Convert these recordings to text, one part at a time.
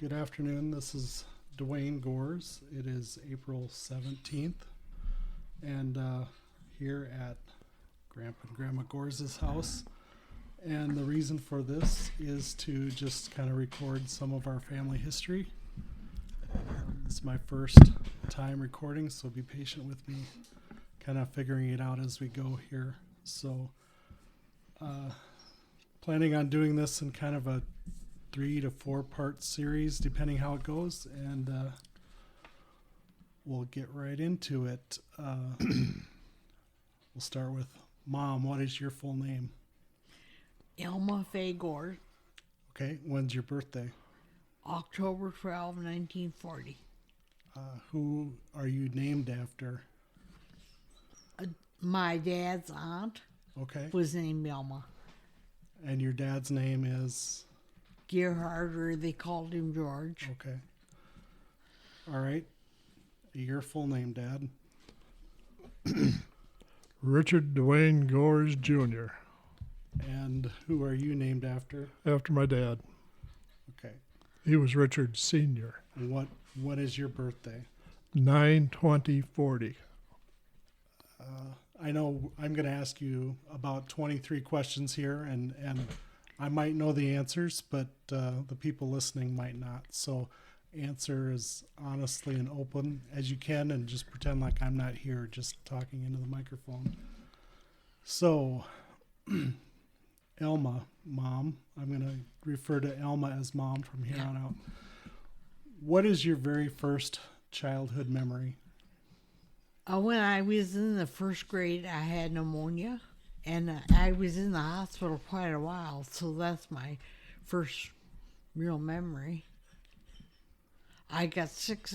Good afternoon. This is Dwayne Gors. It is April 17th, and here at Grandpa and Grandma Gors' house. And the reason for this is to just kind of record some of our family history. It's my first time recording, so be patient with me, kind of figuring it out as we go here. So, planning on doing this in kind of a 3 to 4 part series, depending how it goes, and we'll get right into it. We'll start with Mom. What is your full name? Alma Gors. Okay. When's your birthday? October 12, 1940. Who are you named after? My dad's aunt Okay. was named Alma. And your dad's name is? Gerhard, or they called him George. Okay. All right. Your full name, Dad? Richard Dwayne Gors Jr. And who are you named after? After my dad. Okay. He was Richard Sr. And what is your birthday? 9/20/40. I know I'm going to ask you about 23 questions here, and I might know the answers, but the people listening might not. So answer as honestly and open as you can, and just pretend like I'm not here, just talking into the microphone. So, Alma, Mom, I'm going to refer to Alma as Mom from here on out. What is your very first childhood memory? When I was in the first grade, I had pneumonia, and I was in the hospital quite a while, so that's my first real memory. I got sick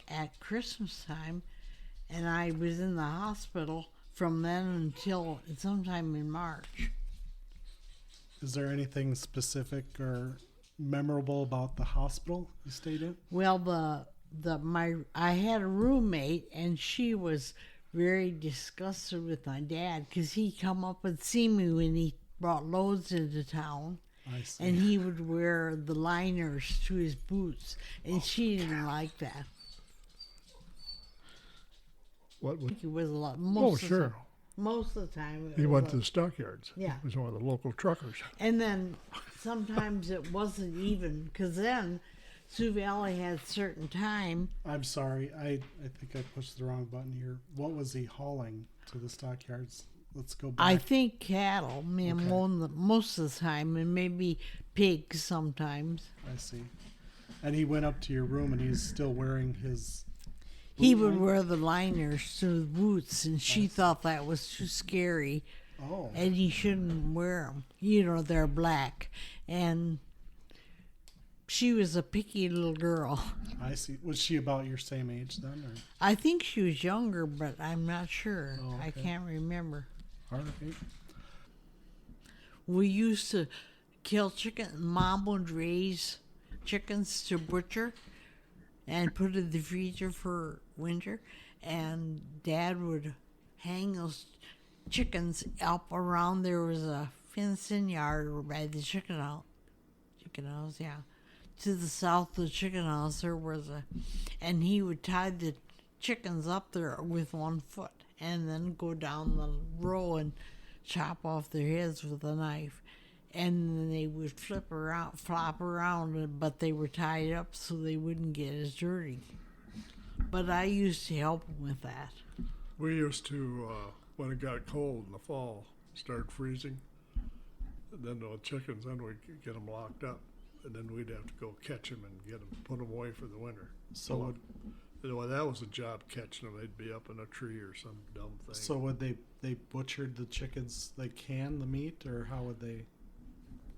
at Christmas time, and I was in the hospital from then until sometime in March. Is there anything specific or memorable about the hospital you stayed in? Well, I had a roommate, and she was very disgusted with my dad because he come up and see me when he brought loads into town. I see. And he would wear the liners to his boots, and she didn't like that. What was? It was a lot. Sure. Most of the time. He went to the stockyards. Yeah. He was one of the local truckers. And then sometimes it wasn't even, because then Sioux Valley had certain time. I'm sorry. I think I pushed the wrong button here. What was he hauling to the stockyards? Let's go back. I think cattle, most of the time, and maybe pigs sometimes. I see. And he went up to your room, and he's still wearing his... He would wear the liners to the boots, and she thought that was too scary. Oh. And he shouldn't wear them. They're black. And she was a picky little girl. I see. Was she about your same age then? Or? I think she was younger, but I'm not sure. Oh, okay. I can't remember. All right. We used to kill chicken. Mom would raise chickens to butcher and put in the freezer for winter. And Dad would hang those chickens up around. There was a fenced-in yard by the chicken house, yeah. To the south of the chicken house, there was and he would tie the chickens up there with one foot and then go down the row and chop off their heads with a knife. And then they would flop around, but they were tied up so they wouldn't get as dirty. But I used to help them with that. We used to, when it got cold in the fall, start freezing. And then the chickens, then we'd get them locked up. And then we'd have to go catch them and get them, put them away for the winter. So that was a job, catching them. They'd be up in a tree or some dumb thing. So would they butchered the chickens, they can the meat, or how would they?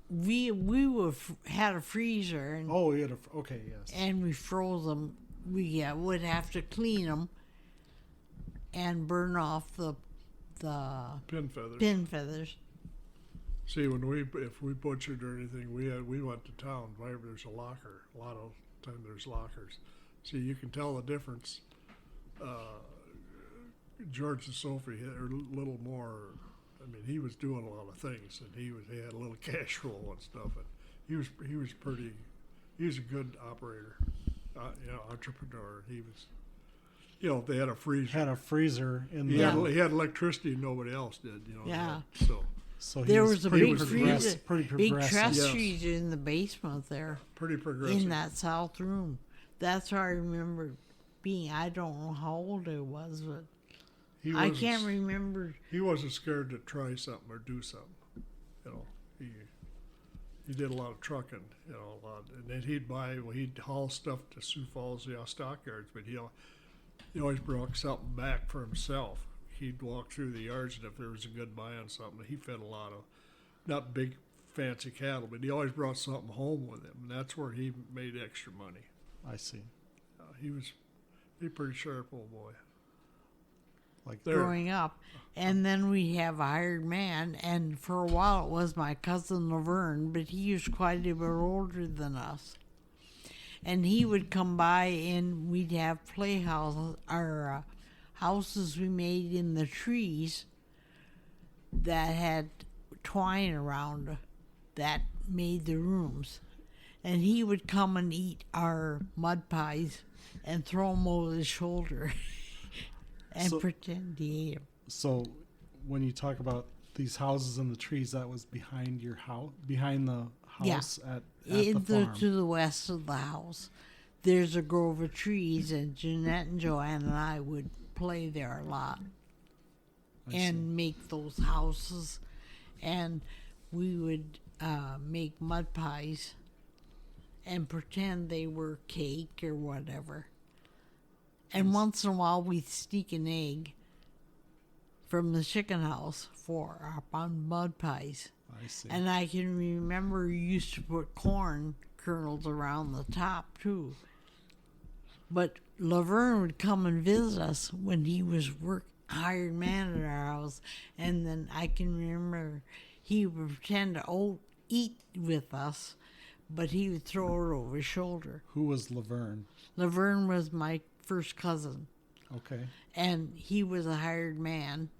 We had a freezer. And, oh, you had okay, yes. And we froze them. We would have to clean them and burn off the pin feathers. See, if we butchered or anything, we went to town. Whenever there's a locker, a lot of time there's lockers. See, you can tell the difference. George and Sophie are a little more. I mean, he was doing a lot of things, and he had a little cash roll and stuff. And he was pretty. He's a good operator, entrepreneur. He was, they had a freezer. Had a freezer in He, the. he had electricity nobody else did, Yeah. So There he's was a pretty big freezer, pretty big progressive. trust Yes. freezer in the basement there, pretty progressive. in that south room. That's where I remember being. I don't know how old I was, but He I wasn't can't remember. He wasn't scared to try something or do something. He did a lot of trucking, a lot. And then he'd haul stuff to Sioux Falls, stockyards, but he always brought something back for himself. He'd walk through the yards, and if there was a good buy on something, he fed a lot of, not big fancy cattle, but he always brought something home with him, and that's where he made extra money. I see. He was a pretty sharp old boy. Like Growing up, and then we have a hired man, and for a while it was my cousin Laverne, but he was quite a bit older than us, and he would come by and we'd have playhouses, our houses we made in the trees that had twine around that made the rooms, and he would come and eat our mud pies and throw them over his shoulder. And pretend he ate 'em. So, when you talk about these houses in the trees, that was behind your house, behind the house at the farm. To the west of the house. There's a grove of trees, and Jeanette and Joanne and I would play there a lot and make those houses. And we would make mud pies and pretend they were cake or whatever. And once in a while, we'd sneak an egg from the chicken house for our mud pies. I see. And I can remember you used to put corn kernels around the top, too. But Laverne would come and visit us when he was hired man at our house. And then I can remember he would pretend to eat with us, but he would throw it over his shoulder. Who was Laverne? Laverne was my first cousin, Okay. and he was a hired man.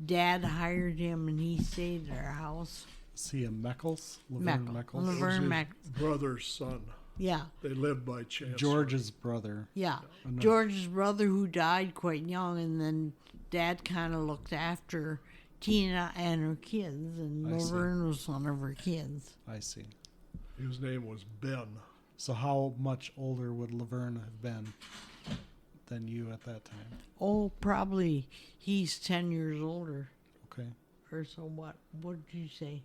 Dad hired him, and he stayed at our house. Is he a Meckles? Laverne Meckles? Laverne It was his brother's son. Yeah, They lived by chance. George's brother. yeah. no. George's brother, who died quite young, and then Dad kind of looked after Tina and her kids, and I see. Laverne was one of her kids. I see. His name was Ben. So how much older would Laverne have been than you at that time? Oh, probably he's 10 years older Okay. or so. What did you say?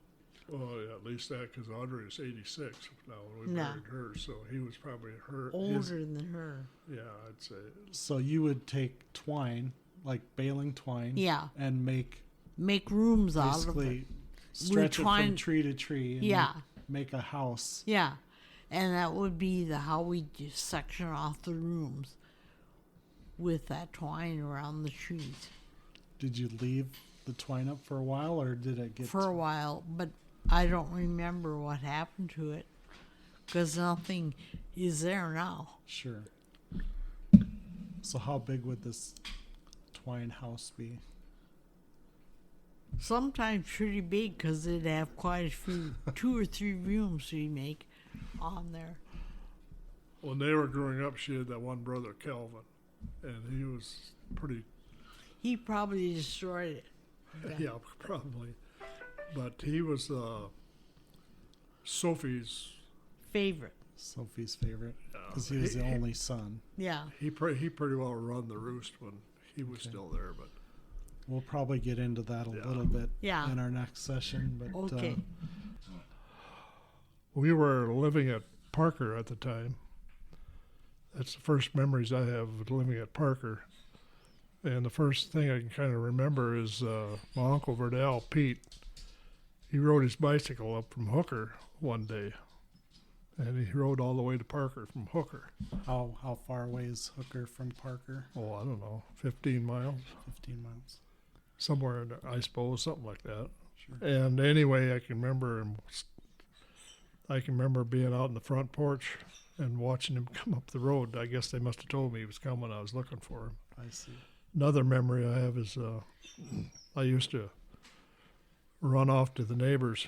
Well, yeah, at least that, because Audrey is 86 now when we No. married her, so he was probably Older than her. Yeah, I'd say. So you would take twine, like baling twine, Yeah. and make Make rooms out of it. basically stretch it twine- from tree to tree and Yeah. make a house. Yeah, and that would be how we just section off the rooms with that twine around the trees Did you leave the twine up for a while, or did it get for a while, but I don't remember what happened to it because nothing is there now. Sure. So how big would this twine house be? Sometimes pretty big because it'd have quite a few, 2 or 3 rooms we make on there. When they were growing up, she had that one brother, Calvin, and he was pretty, He probably destroyed it. yeah, probably. But he was Sophie's, Favorite. Sophie's favorite, because he was the only son. Yeah. he pretty well run the roost when he was still there, but We'll probably get into that a Yeah. little bit Yeah. in our next session. But Okay. we were living at Parker at the time. That's the first memories I have of living at Parker. And the first thing I can kind of remember is my Uncle Verdell, Pete. He rode his bicycle up from Hooker one day. And he rode all the way to Parker from Hooker. how far away is Hooker from Parker? Oh, I don't know, 15 miles. 15 miles. Somewhere in there, I suppose, something like that. Sure. And anyway, I can remember being out in the front porch and watching him come up the road. I guess they must have told me he was coming. I was looking for him. I see. Another memory I have is I used to run off to the neighbors.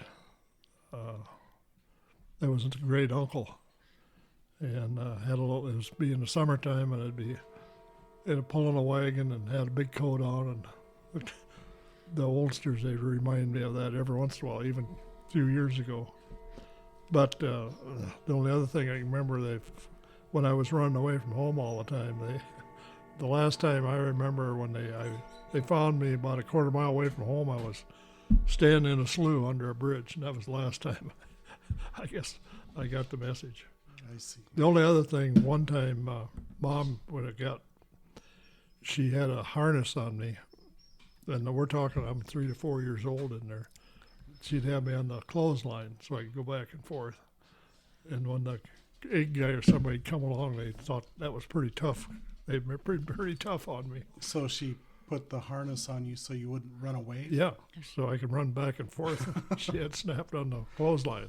There was a great uncle, and had a little. It was be in the summertime, and it'd pulling a wagon and had a big coat on, and the oldsters, they remind me of that every once in a while, even a few years ago. But the only other thing I can remember, when I was running away from home all the time, the last time I remember when they found me about a quarter mile away from home, I was standing in a slough under a bridge, and that was the last time I guess I got the message. I see. The only other thing, one time, Mom she had a harness on me, and we're talking, I'm 3 to 4 years old in there. She'd have me on the clothesline so I could go back and forth. And when the egg guy or somebody come along, they thought that was pretty tough. They'd been pretty tough on me. So she put the harness on you so you wouldn't run away? Yeah, so I could run back and forth. She had snapped on the clothesline.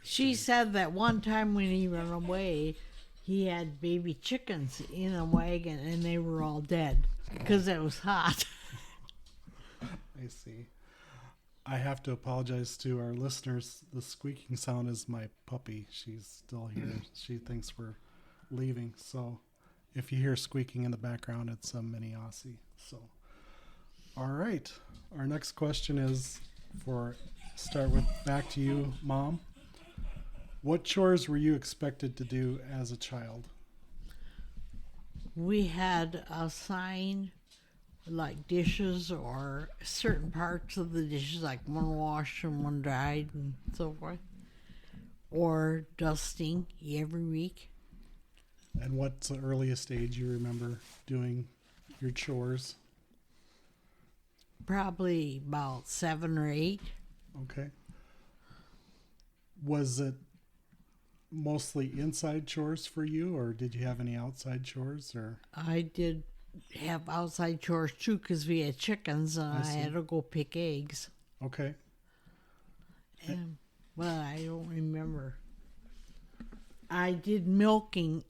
She said that one time when he ran away, he had baby chickens in a wagon and they were all dead because it was hot. I see. I have to apologize to our listeners. The squeaking sound is my puppy. She's still here. She thinks we're leaving. So if you hear squeaking in the background, it's a mini Aussie. So, all right. Our next question is start with back to you, Mom. What chores were you expected to do as a child? We had assigned like dishes or certain parts of the dishes, like one washed and one dried and so forth, or dusting every week. And what's the earliest age you remember doing your chores? Probably about 7 or 8. Okay. Was it mostly inside chores for you, or did you have any outside chores? Or I did have outside chores too because we had chickens and I see. had to go pick eggs. Okay. But I don't remember. I did milking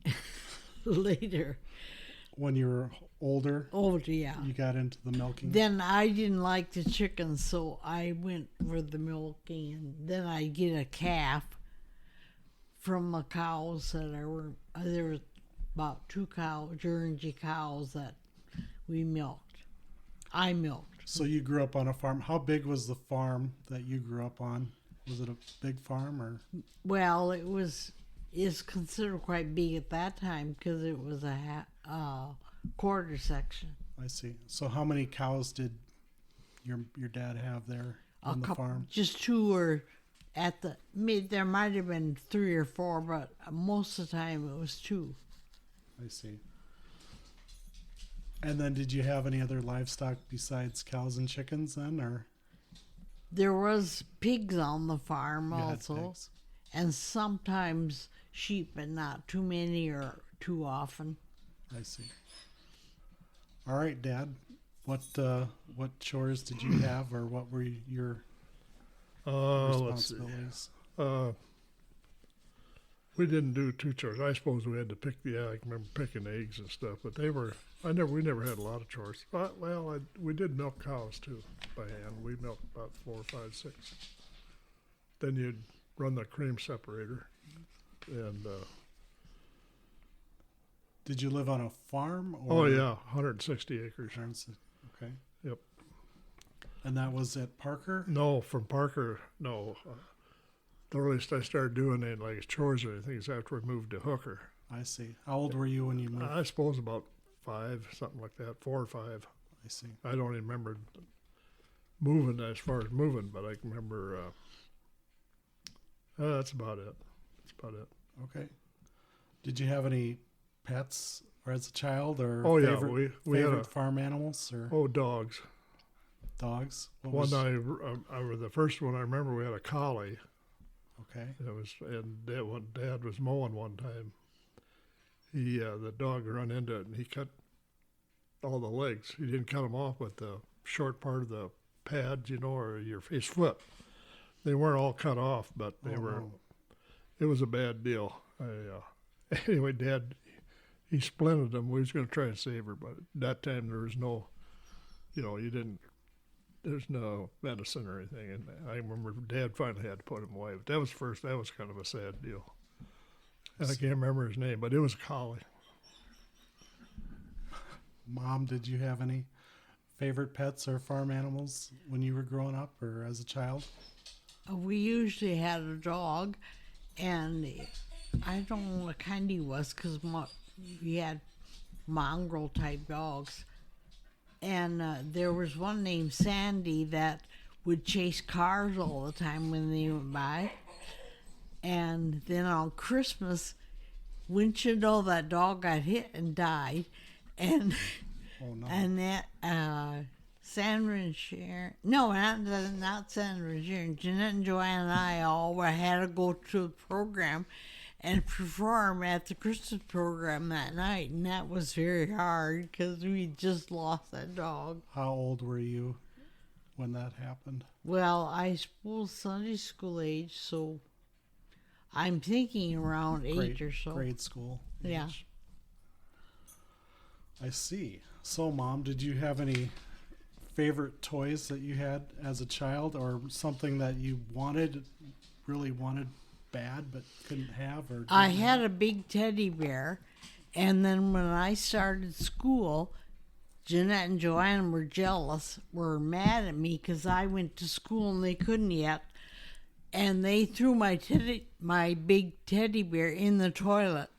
later. When you were older, Yeah. you got into the milking? Then I didn't like the chickens, so I went for the milking, and then I'd get a calf from the cows that there were about 2 Guernsey cows that we milked. I milked. So you grew up on a farm. How big was the farm that you grew up on? Was it a big farm or? Well, it's considered quite big at that time because it was a quarter section. I see. So how many cows did your dad have there on the farm? Just 2 or at the mid. There might have been 3 or 4, but most of the time it was 2. I see. And then did you have any other livestock besides cows and chickens then, or? There was pigs on the farm You had also, pigs. and sometimes sheep, but not too many or too often. I see. All right, Dad. What chores did you have, or what were your Let's see. responsibilities? We didn't do 2 chores. I suppose we had to pick I can remember picking eggs and stuff, but we never had a lot of chores. We did milk cows too by hand. We milked about 4, 5, 6. Then you'd run the cream separator, and Did you live on a farm? oh yeah, 160 acres. Okay. Yep. And that was at Parker? No, from Parker, no. The earliest I started doing it, like chores or anything, is after we moved to Hooker. I see. How old were you when you moved? I suppose about 5, something like that, 4 or 5. I see. I don't even remember moving as far as moving, but I can remember. That's about it. Okay. Did you have any pets, or as a child, or Oh yeah, favorite, we had favorite farm animals or dogs. dogs? The first one I remember, we had a collie. Okay. When Dad was mowing one time, the dog run into it and he cut all the legs. He didn't cut them off, but the short part of the pad, or his foot. They weren't all cut off, but they were. No. It was a bad deal. Anyway, Dad, he splinted them. We was going to try and save her, but at that time there was no, there's no medicine or anything. And I remember Dad finally had to put him away. But that was kind of a sad deal. And I can't remember his name, but it was a collie. Mom, did you have any favorite pets or farm animals when you were growing up or as a child? We usually had a dog, and I don't know what kind he was because we had mongrel type dogs. And there was one named Sandy that would chase cars all the time when they went by. And then on Christmas, wouldn't you know, that dog got hit and died. And Oh, no. and that Sandra and Sharon, no, not Sandra and Sharon, Jeanette and Joanne and I all had to go to the program and perform at the Christmas program that night, and that was very hard because we just lost that dog. How old were you when that happened? Well, I suppose Sunday school age, so I'm thinking around 8 or so. Grade school. Yeah. age. I see. So, Mom, did you have any favorite toys that you had as a child, or something that you really wanted bad but couldn't have? Or I didn't had have? a big teddy bear, and then when I started school, Jeanette and Joanne were mad at me because I went to school and they couldn't yet, and they threw my big teddy bear in the toilet,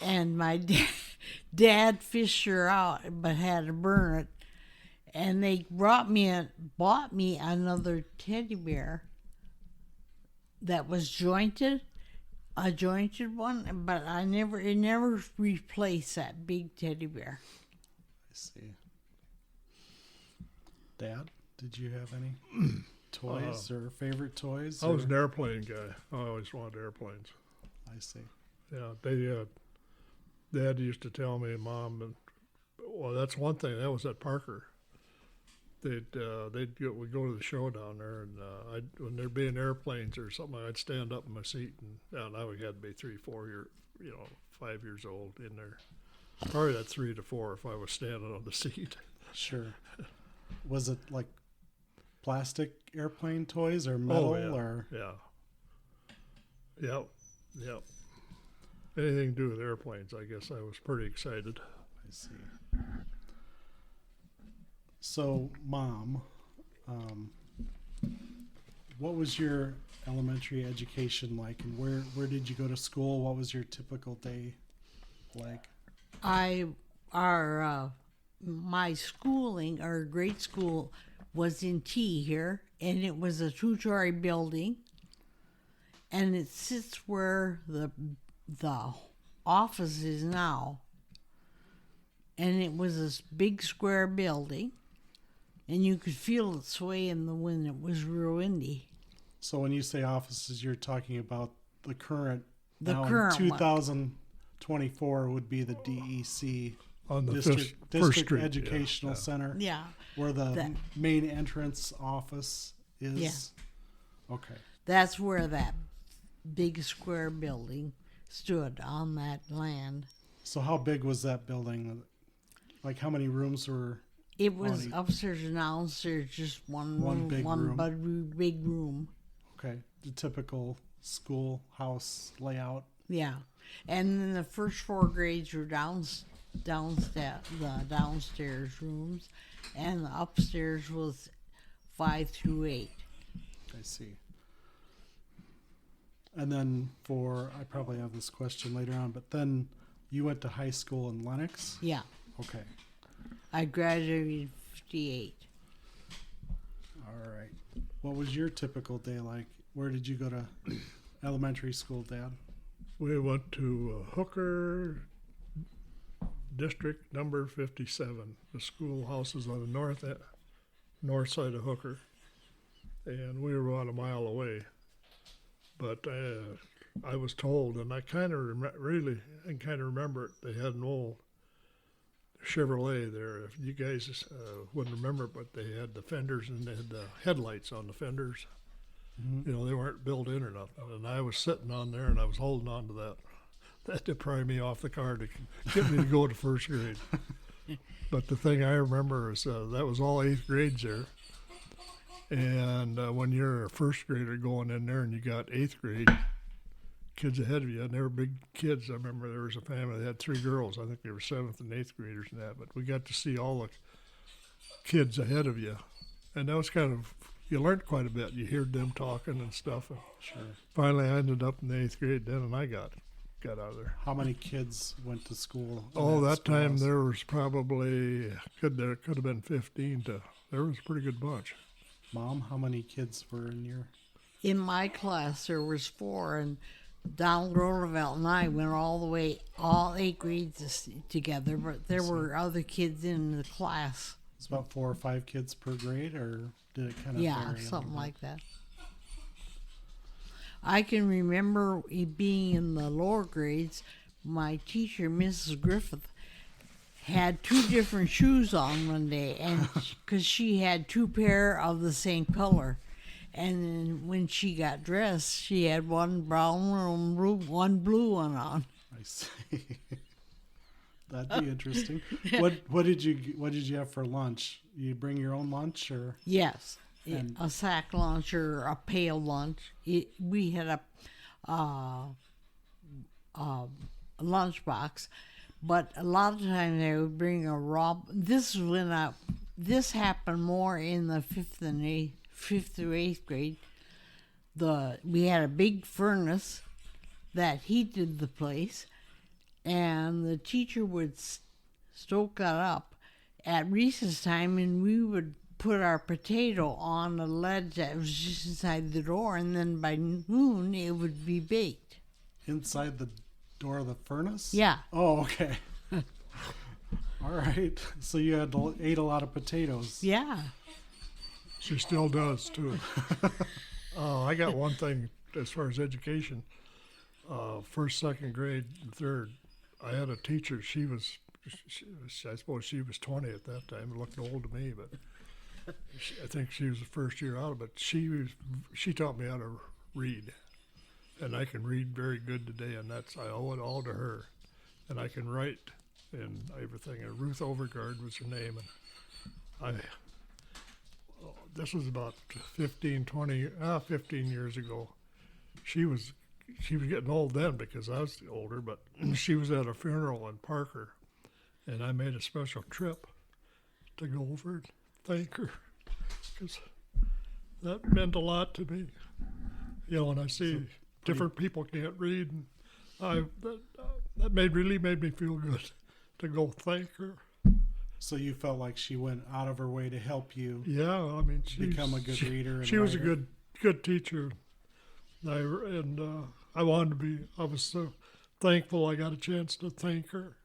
and my dad fished her out but had to burn it, and they bought me another teddy bear that was a jointed one, but it never replaced that big teddy bear. I see. Dad, did you have any toys or favorite toys? I was or- an airplane guy. I always wanted airplanes. I see. Yeah, Dad used to tell me, Mom, and well, that's one thing. That was at Parker. We'd go to the show down there, and when there'd be an airplanes or something, I'd stand up in my seat, and I would have to be 3, 4 years, 5 years old in there. Probably that 3 to 4 if I was standing on the seat. Sure. Was it like plastic airplane toys or metal or? Yeah. Yep. Anything to do with airplanes, I guess I was pretty excited. I see. So, Mom, what was your elementary education like, and where did you go to school? What was your typical day like? My schooling, our grade school, was in T here, and it was a 2-story building, and it sits where the office is now, and it was this big square building, and you could feel it sway in the wind. It was real windy. So when you say offices, you're talking about the current. The now current in one. 2024 would be the DEC On the District First Street, Educational Center, Yeah, where the That- main entrance office is. Yeah. Okay. that's where that big square building stood on that land. So how big was that building? Like how many rooms were? It was Only- upstairs and downstairs, just one One room, big room. big room. Okay, the typical schoolhouse layout. Yeah, and then the first 4 grades were the downstairs rooms, and the upstairs was 5 through 8. I see. And then I probably have this question later on, but then you went to high school in Lenox? Yeah, Okay. I graduated 58. All right. What was your typical day like? Where did you go to elementary school, Dad? We went to Hooker District number 57. The schoolhouse is on the north side of Hooker, and we were about a mile away. But I was told, and I kind of remember it. They had an old Chevrolet there. If you guys wouldn't remember, but they had the fenders and they had the headlights on the fenders. Mm-hmm. They weren't built in or nothing. And I was sitting on there, and I was holding on to that. That to pry me off the car to get me to go to first grade. But the thing I remember is that was all 8th grades there. And when you're a first grader going in there and you got 8th grade kids ahead of you, and they were big kids. I remember there was a family that had 3 girls. I think they were 7th and 8th graders and that. But we got to see all the kids ahead of you, and that was kind of, you learned quite a bit. You heard them talking and stuff. And Sure. finally, I ended up in the 8th grade then, and I got out of there. How many kids went to school? in Oh, that time schoolhouse? there was probably there could have been 15 to. There was a pretty good bunch. Mom, how many kids were in your? In my class, there was 4, and Donald Roosevelt and I went all 8 grades together, but there were other kids in the class. It's about 4 or 5 kids per grade, or did it kind of Yeah, vary a something little like that. I can remember being in the lower grades. My teacher, Mrs. Griffith, had 2 different shoes on one day, and because she had 2 pair of the same color, and then when she got dressed, she had one brown and one blue one on. bit? I see. That'd be interesting. What did you have for lunch? You bring your own lunch, or? Yes, And- a sack lunch or a pail lunch. We had a lunch box, but a lot of times they would bring a raw. This happened more in the 5th through 8th grade. We had a big furnace that heated the place, and the teacher would stoke that up at recess time, and we would put our potato on a ledge that was just inside the door, and then by noon it would be baked. Inside the door of the furnace? Yeah. Oh, okay. All right. So you ate a lot of potatoes. Yeah. She still does too. I got one thing as far as education. 1st, 2nd grade, and 3rd. I had a teacher. I suppose she was 20 at that time. Looked old to me, but I think she was the first year out. But she taught me how to read, and I can read very good today. And I owe it all to her. And I can write and everything. And Ruth Overgard was her name, and this was about 15 years ago. She was getting old then because I was older, but she was at a funeral in Parker, and I made a special trip to go over and thank her because that meant a lot to me. When I see different people can't read, and that really made me feel good to go thank her. So you felt like she went out of her way to help you Yeah, I mean, become a good reader. And She was a writer. good teacher. I was so thankful I got a chance to thank her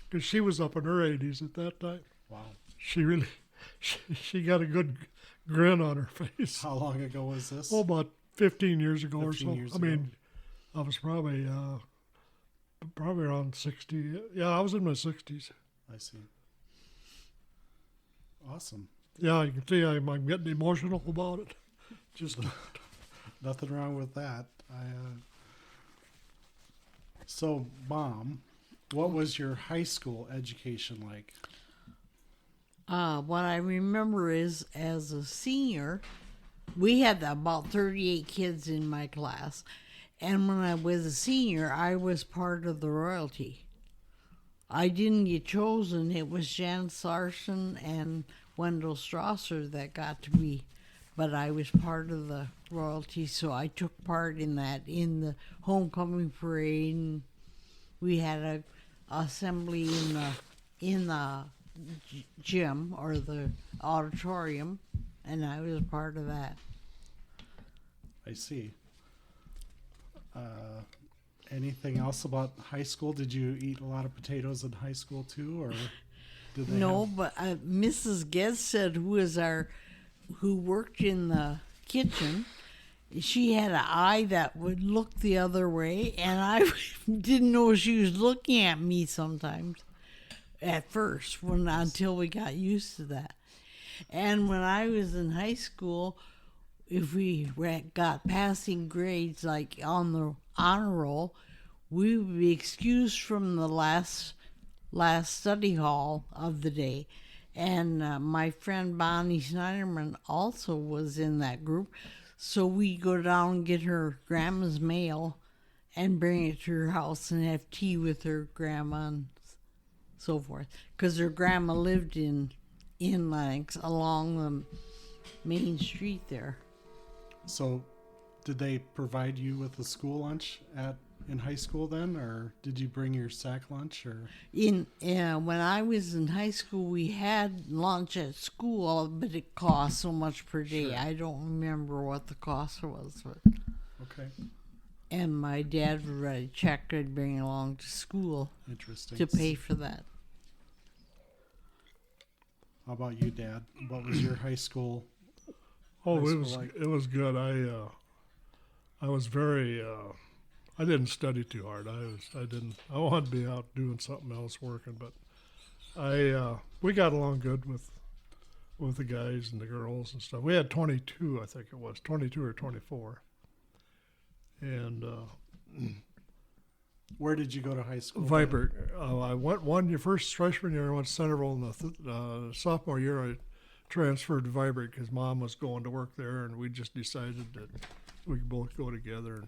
because she was up in her 80s at that time. Wow. She got a good grin on her face. How long ago was this? Oh, about 15 years ago or 15 so. years I mean, I was probably around 60. Yeah, I was in my 60s. I see. Awesome. Yeah, you can see I'm getting emotional about it. Just Nothing wrong with that. So, Mom, what was your high school education like? What I remember is, as a senior, we had about 38 kids in my class. And when I was a senior, I was part of the royalty. I didn't get chosen. It was Jan Sarson and Wendell Strasser that got to be. But I was part of the royalty, so I took part in that, in the homecoming parade. And we had a assembly in the gym or the auditorium, and I was part of that. I see. Anything else about high school? Did you eat a lot of potatoes in high school too, or did they No, have- but Mrs. Gedstead, who worked in the kitchen, she had an eye that would look the other way, and I didn't know she was looking at me sometimes at first, until we got used to that. And when I was in high school, if we got passing grades, like on the honor roll, we would be excused from the last study hall of the day. And my friend Bonnie Schneiderman also was in that group. So we'd go down and get her grandma's mail and bring it to her house and have tea with her grandma and so forth. Because her grandma lived in Lennox along the main street there. So, did they provide you with a school lunch in high school then, or did you bring your sack lunch? Or When I was in high school, we had lunch at school, but it cost so much per day. Sure. I don't remember what the cost was, but. Okay, And my dad would write a check I'd bring along to school interesting. to pay for that. How about you, Dad? What was your high school? Oh, high it school was like? it was good. I was very I didn't study too hard. I wanted to be out doing something else, working. But we got along good with the guys and the girls and stuff. We had 22, I think it was 22 or 24. And Where did you go to high school? Viper. I went first freshman year. I went to Centerville, and the sophomore year I transferred to Vibrant because Mom was going to work there, and we just decided that we could both go together and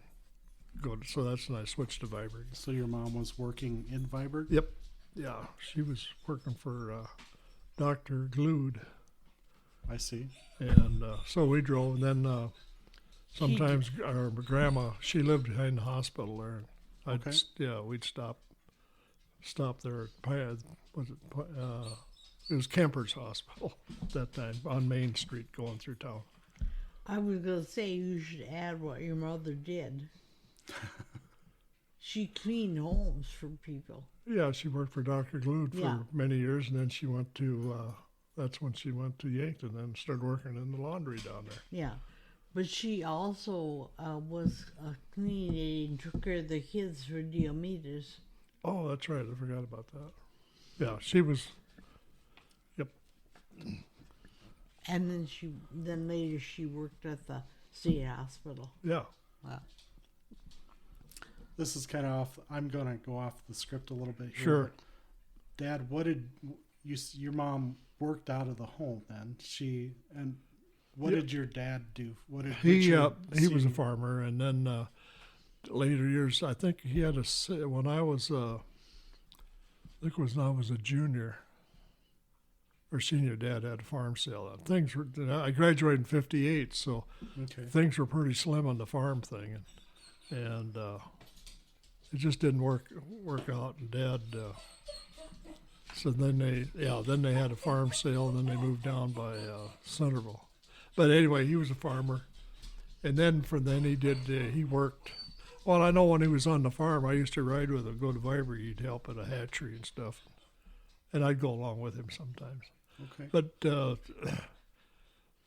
so that's when I switched to Vibrant. So your mom was working in Viborg? Yep. Yeah, she was working for Dr. Glued, I see. and so we drove. And then sometimes our grandma, she lived behind the hospital there. And we'd stop there at it was Kemper's Hospital at that time on Main Street going through town. I was going to say you should add what your mother did. She cleaned homes for people. Yeah, she worked for Dr. Glued for many years, and then she went to, that's when she went to Yankton and started working in the laundry down there. Yeah. But she also was a cleaning aide and took care of the kids for Diomedes. Oh, that's right. I forgot about that. Yeah, she was, yep. And then later she worked at the state hospital. Yeah. Wow. This is kind of off. I'm going to go off the script a little bit here. Sure. Dad, what did your mom worked out of the home then? What did your dad do? What did He Richard was a Sr. farmer, and then later years, I think he had when I was I think it was when I was a junior or senior. Dad had a farm sale. Things were. I graduated in '58, so things were pretty slim on the farm thing, and it just didn't work out. And Dad. So then they had a farm sale, and then they moved down by Centerville. But anyway, he was a farmer, and then he worked. Well, I know when he was on the farm, I used to ride with him, go to Viber. He'd help at a hatchery and stuff, and I'd go along with him sometimes. Okay. But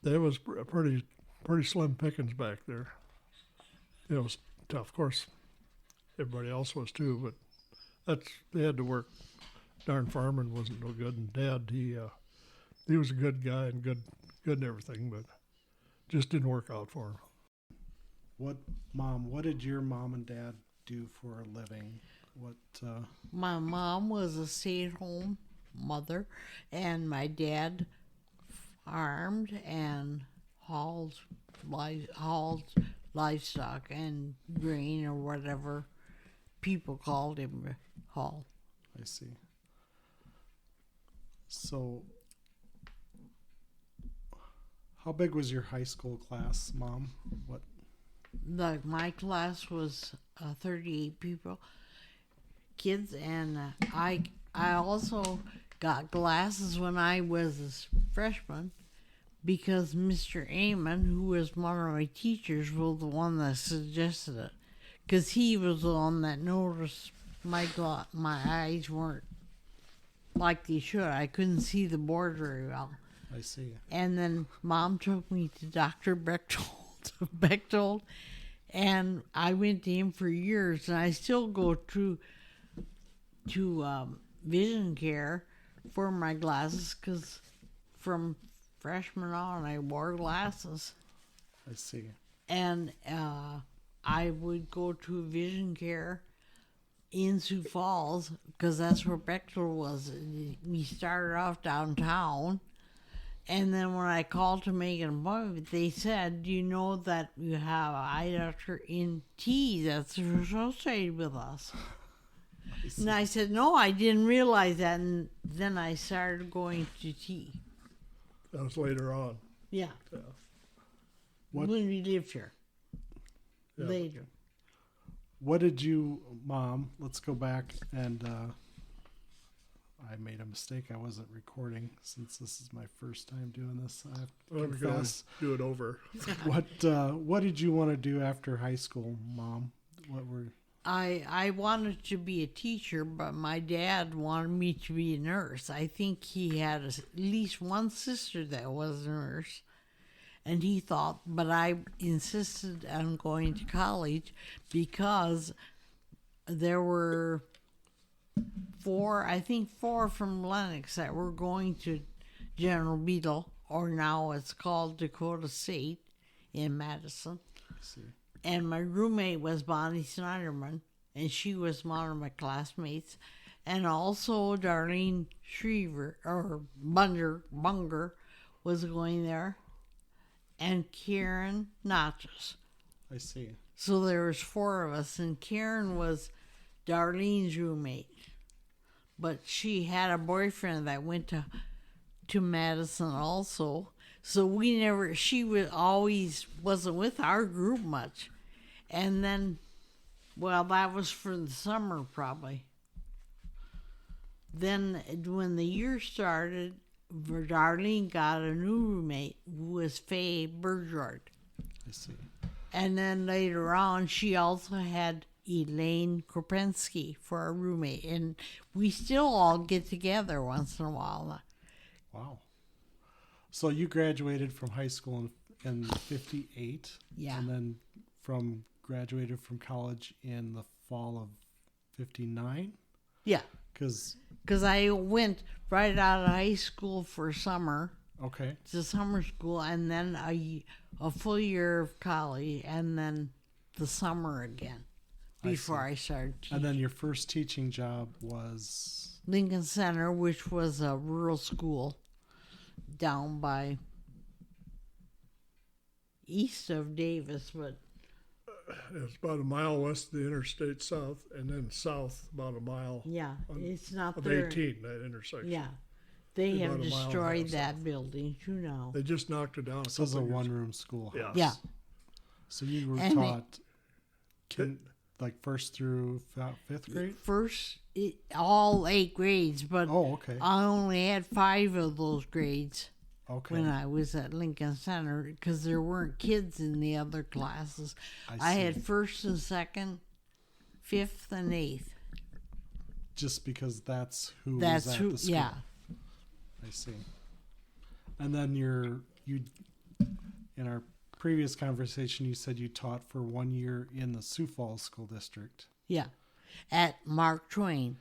there was pretty slim pickings back there. It was tough, of course. Everybody else was too, but they had to work. Darn farming wasn't no good, and Dad he was a good guy and good and everything, but just didn't work out for him. What did your mom and dad do for a living? My mom was a stay-at-home mother, and my dad farmed and hauled livestock and grain or whatever people called him haul. I see. So, how big was your high school class, Mom? My class was 38 kids, and I also got glasses when I was a freshman because Mr. Amon, who was one of my teachers, was the one that suggested it, because he was the one that noticed my eyes weren't like they should. I couldn't see the board very well. I see. And then Mom took me to Dr. Bechtold, and I went to him for years, and I still go to vision care for my glasses, because from freshman on I wore glasses. I see. And I would go to vision care in Sioux Falls, because that's where Bechtel was. We started off downtown, And then when I called to make an appointment, they said, "Do you know that you have an eye doctor in T that's associated with us?" And I said, "No, I didn't realize that." And then I started going to T. That was later on. Yeah. Yeah. What- When we lived here. Yeah. Later. What did you, Mom? Let's go back and I made a mistake. I wasn't recording since this is my first time doing this. I have to Well, we're going confess. to do it over. What did you want to do after high school, Mom? What were I wanted to be a teacher, but my dad wanted me to be a nurse. I think he had at least one sister that was a nurse. And he thought, but I insisted on going to college because there were four from Lennox that were going to General Beetle, or now it's called Dakota State in Madison. see? And my roommate was Bonnie Snyderman, and she was one of my classmates. And also Darlene Shriver, or Bunger was going there, and Karen Notches. I see. So there was four of us, and Karen was Darlene's roommate. But she had a boyfriend that went to Madison also. So she wasn't with our group much. And then, well, that was for the summer probably. Then when the year started, Darlene got a new roommate who was Faye Burgard. I see. And then later on, she also had Elaine Kropensky for a roommate. And we still all get together once in a while. Wow. So you graduated from high school in 58. Yeah. And then graduated from college in the fall of 59? Yeah. Because, I went right out of high school for summer okay. to summer school, and then a full year of college, and then the summer again before I started teaching. And then your first teaching job was? Lincoln Center, which was a rural school down by east of Davis, but It's about a mile west of the interstate south, and then south about a mile yeah, it's not of there. 18, that intersection. Yeah, they About have a mile and a half destroyed that south. building too now. They just knocked it down. This was a couple years one-room schoolhouse. ago. Yeah. So you were And they- taught like first through fifth grade? All 8 grades, but Oh, okay. I only had 5 of those grades Okay. when I was at Lincoln Center because there weren't kids in the other classes. I see. had first and second, 5th and 8th. Just because that's who That's was at who, the school. yeah. I see. And then you in our previous conversation, you said you taught for 1 year in the Sioux Falls School District. Yeah, at Mark Twain.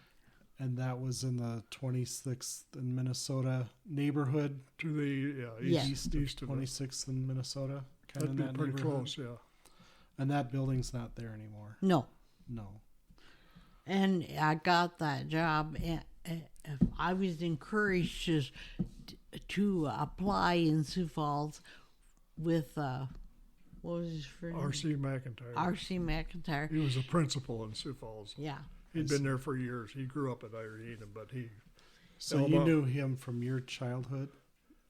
And that was in the 26th in Minnesota neighborhood, To the Yeah. east of it. 26th in Minnesota, kind That'd of be in that pretty neighborhood. close, yeah. And that building's not there anymore. No, No. and I got that job. And I was encouraged to apply in Sioux Falls with what was his first name? R.C. McIntyre. R.C. McIntyre. He was a principal in Sioux Falls. Yeah. He'd been there for years. He grew up at Irene, but So you knew him from your childhood?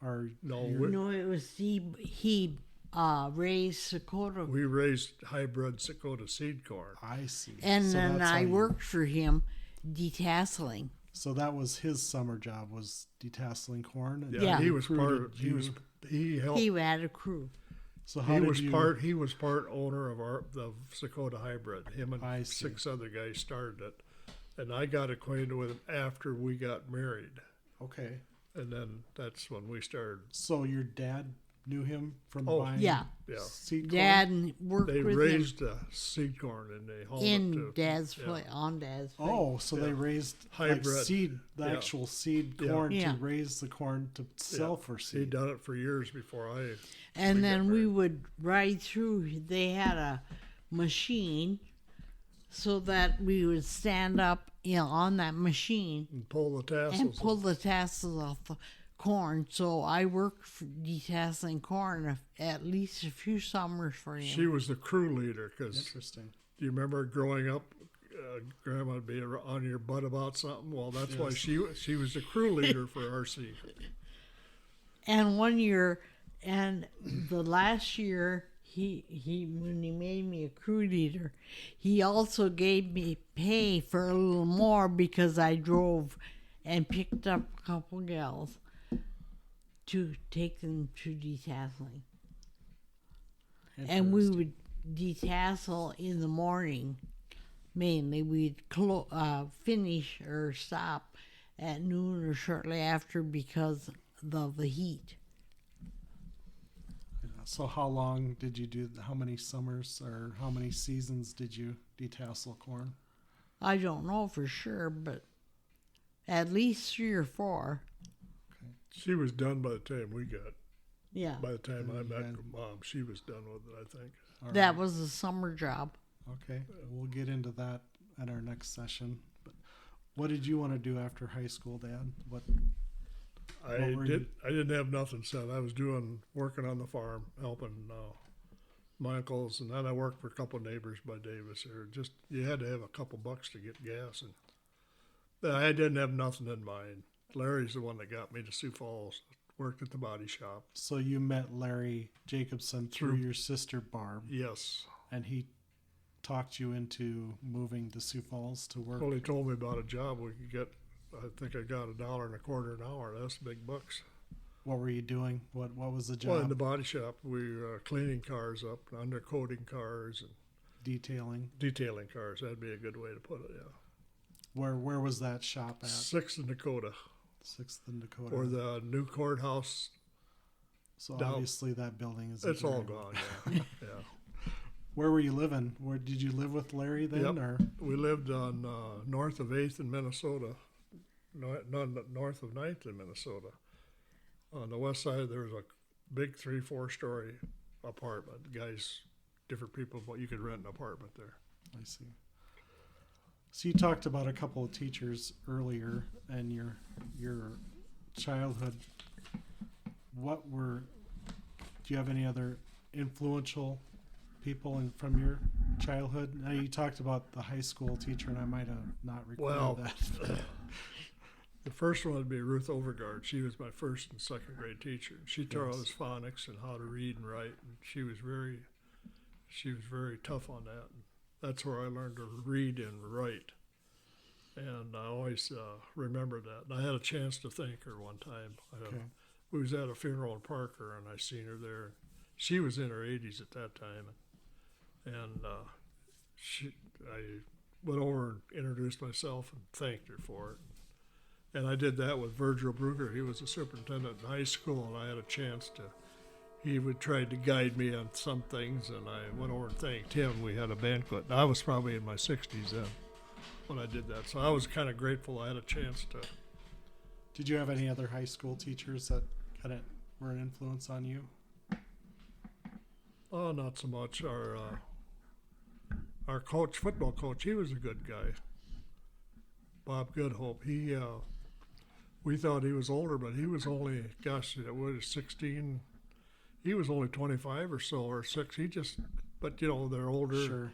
Or No, No, it was he raised Dakota, we raised hybrid Dakota seed corn. I see. and So then that's how I you- worked for him detasseling. So that was his summer job, was detasseling corn. And Yeah, Yeah. he was part of. recruited He helped. He had a crew. So how He did was you? He was part owner of the Dakota hybrid. Him I and see. 6 other guys started it, and I got acquainted with him after we got married, Okay. and then that's when we started. So your dad knew him from Oh, buying Yeah. Yeah, seed corn? Dad worked they with him raised seed corn and they hauled it in to Dad's yeah. place, on Dad's place. Oh, so they raised like Hybrid. seed, the Yeah. actual seed Yeah. corn Yeah. to raise the corn to sell for He'd seed. done it for years before I. And we then got we married. would ride through. They had a machine so that we would stand up on that machine And pull the tassels. and pull the tassels off the corn, so I worked for detasseling corn at least a few summers for him. She was the crew leader because Interesting. do you remember growing up, Grandma would be on your butt about something? Well, that's why Yes. she was the crew leader for RC. And one year, and the last year, he when he made me a crew leader, he also gave me pay for a little more because I drove and picked up a couple gals to take them to detasseling. And we Interesting. would detassel in the morning. Mainly, we'd finish or stop at noon or shortly after because of the heat. So how long did you do? How many summers or how many seasons did you detassel corn? I don't know for sure, but at least 3 or 4. She was done by the time we got. Yeah, By the time I met Yeah. Mom, she was done with it, I think. All that right. was a summer job. Okay, we'll get into that at our next session. But what did you want to do after high school, Dad? What? I were didn't have nothing set. I was working on the farm, helping my uncles, and then I worked for a couple of neighbors by Davis. Or just you had to have a couple bucks to get gas, and I didn't have nothing in mind. Larry's the one that got me to Sioux Falls. Worked at the body shop. So you met Larry Jacobson through Through- your sister Barb, Yes. and he talked you into moving to Sioux Falls to work. Well, he told me about a job we could get. I think I got $1.25 an hour. That's big bucks. What were you doing? What was the job? Well, in the body shop, we were cleaning cars up, undercoating cars, and Detailing. detailing cars. That'd be a good way to put it. Yeah. Where was that shop at? 6th and Dakota, 6th and Dakota. or the new courthouse. So down- obviously that building is. It's all gone. Yeah. Yeah. Where were you living? Where did you live with Larry then, Yep. or? We lived on north of 8th in Minnesota, north of 9th in Minnesota. On the west side, there was a big 3-4 story apartment. Guys, different people, but you could rent an apartment there. I see. So you talked about a couple of teachers earlier and your childhood. Do you have any other influential people from your childhood? Now you talked about the high school teacher, and I might have not recorded Well, that. The first one would be Ruth Overgaard. She was my first and second grade teacher. She taught Yes. us phonics and how to read and write, and she was very tough on that. And that's where I learned to read and write, and I always remember that. And I had a chance to thank her one time. Okay. We was at a funeral in Parker, and I seen her there. She was in her 80s at that time, and I went over and introduced myself and thanked her for it. And I did that with Virgil Bruger. He was a superintendent in high school, and I had a chance to. He would try to guide me on some things, and I went over and thanked him. We had a banquet. And I was probably in my 60s then when I did that, so I was kind of grateful I had a chance to. Did you have any other high school teachers that kind of were an influence on you? Oh, not so much. Our coach, football coach, he was a good guy. Bob Goodhope. We thought he was older, but he was only, what was 16? He was only 25 or so, or 6. But they're older. Sure.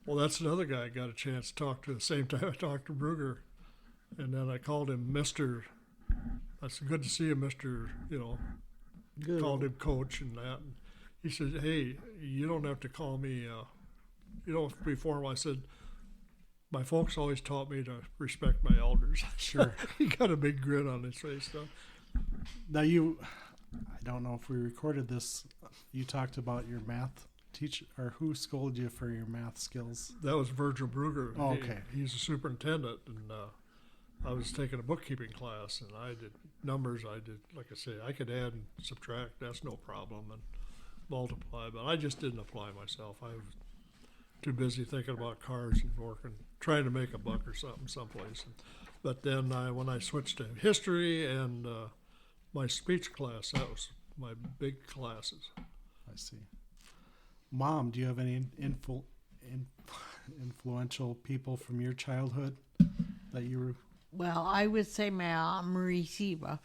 Well, that's another guy I got a chance to talk to the same time I talked to Bruger. And then I called him Mr. I said, good to see you, Mr. Good. Called him coach and that. And he said, hey, you don't have to call me, you don't have to be formal. I said, my folks always taught me to respect my elders. Sure. He got a big grin on his face, though. Now I don't know if we recorded this. You talked about your math teacher, or who scolded you for your math skills? That was Virgil Bruger. Oh, okay. He's a superintendent, and I was taking a bookkeeping class, and I did numbers. Like I say, I could add and subtract. That's no problem, and multiply. But I just didn't apply myself. I was too busy thinking about cars and working, trying to make a buck or something someplace. But then when I switched to history and my speech class, that was my big classes. I see. Mom, do you have any influential people from your childhood that you were? Well, I would say my Aunt Marie Siva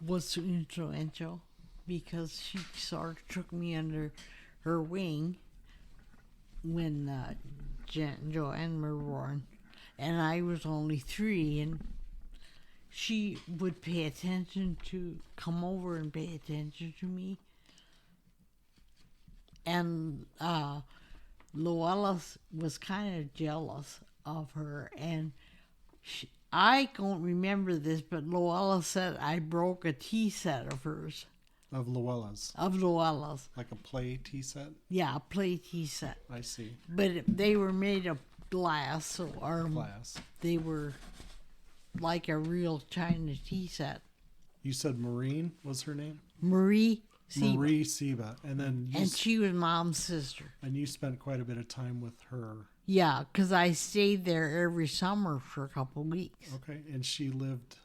was influential because she sort of took me under her wing when Jen and Joanne were born, and I was only 3, and she would come over and pay attention to me. And Luella was kind of jealous of her, and I don't remember this, but Luella said I broke a tea set of hers. Of Luella's. Of Luella's. Like a play tea set? Yeah, a play tea set. I see. But they were made of glass, Glass. They were like a real China tea set. You said Maureen was her name? Marie Seba. Marie Seba. And then she was Mom's sister. And you spent quite a bit of time with her. Yeah, because I stayed there every summer for a couple weeks. Okay, and she lived?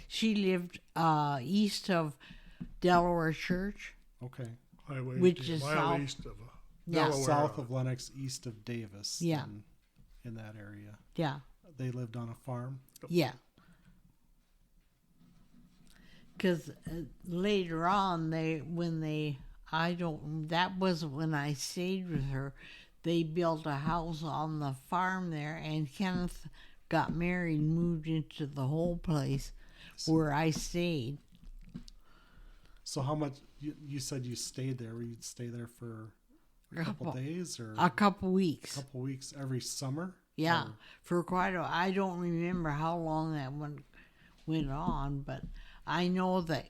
She lived east of Delaware Church. Okay. Highway, which is mile south. east of Delaware. South of Lenox, east of Davis. Yeah. In that area. Yeah. They lived on a farm? Yeah. Because later on, that wasn't when I stayed with her. They built a house on the farm there, and Kenneth got married and moved into the whole place where I stayed. So how much, you said you stayed there? Were you stay there for a couple days? Or a couple weeks. A couple weeks every summer? Yeah, Or, for quite a while. I don't remember how long that went on, but I know that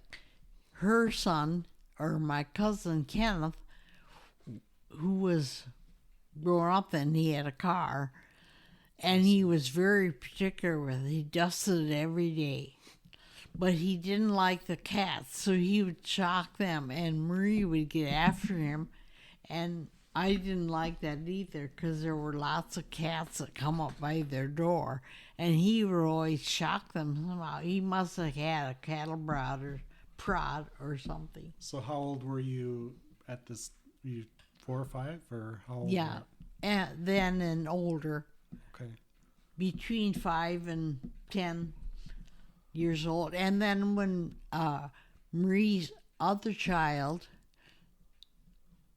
her son, or my cousin Kenneth, who was growing up then, he had a car, and he was very particular with it. He dusted it every day. But he didn't like the cats, so he would shock them, and Marie would get after him, and I didn't like that either because there were lots of cats that come up by their door, and he would always shock them somehow. He must have had a cattle prod or something. So how old were you at this? Were you 4 or 5, or how old? Yeah, and then and older. Okay. Between 5 and 10 years old. And then when Marie's other child,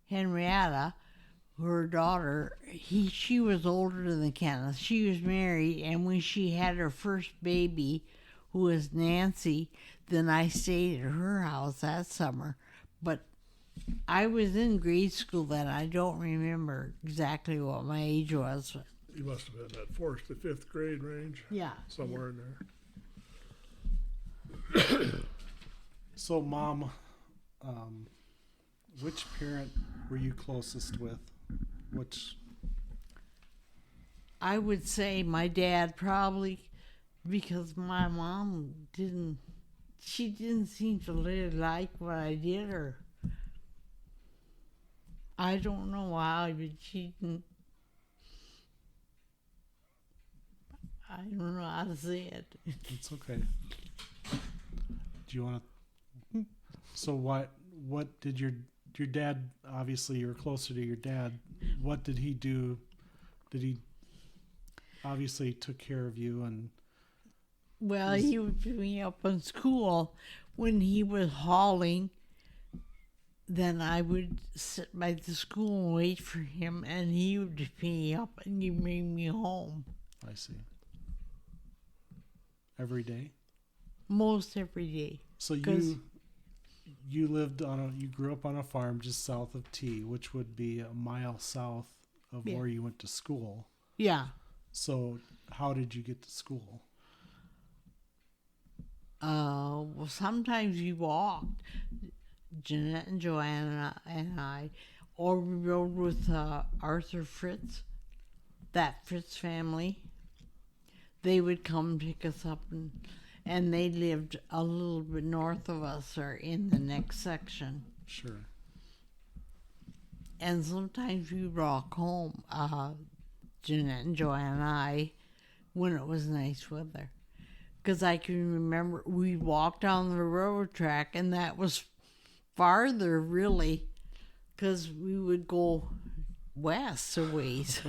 Henrietta, her daughter, she was older than Kenneth. She was married, and when she had her first baby, who was Nancy, then I stayed at her house that summer. But I was in grade school then. I don't remember exactly what my age was. You must have been in that 4th to 5th grade range. Yeah. Somewhere in there. So, Mom, which parent were you closest with? Which? I would say my dad, probably, because my mom didn't seem to really like what I did, or I don't know how, but she didn't. I don't know how to say it. It's okay. Do you want to? So what did your dad? Obviously, you were closer to your dad. What did he do? Did he obviously took care of you and? Well, he would pick me up in school when he was hauling. Then I would sit by the school and wait for him, and he would pick me up and he'd bring me home. I see. Every day? Most every day. So you lived you grew up on a farm just south of T, which would be a mile south of where you went to school. Yeah. So how did you get to school? Well, sometimes we walked, Jeanette and Joanna and I, or we rode with Arthur Fritz, that Fritz family. They would come pick us up, and they lived a little bit north of us or in the next section. Sure. And sometimes we'd walk home, Jeanette and Joanna and I, when it was nice weather. Because I can remember we'd walk down the railroad track, and that was farther, really, because we would go west a ways.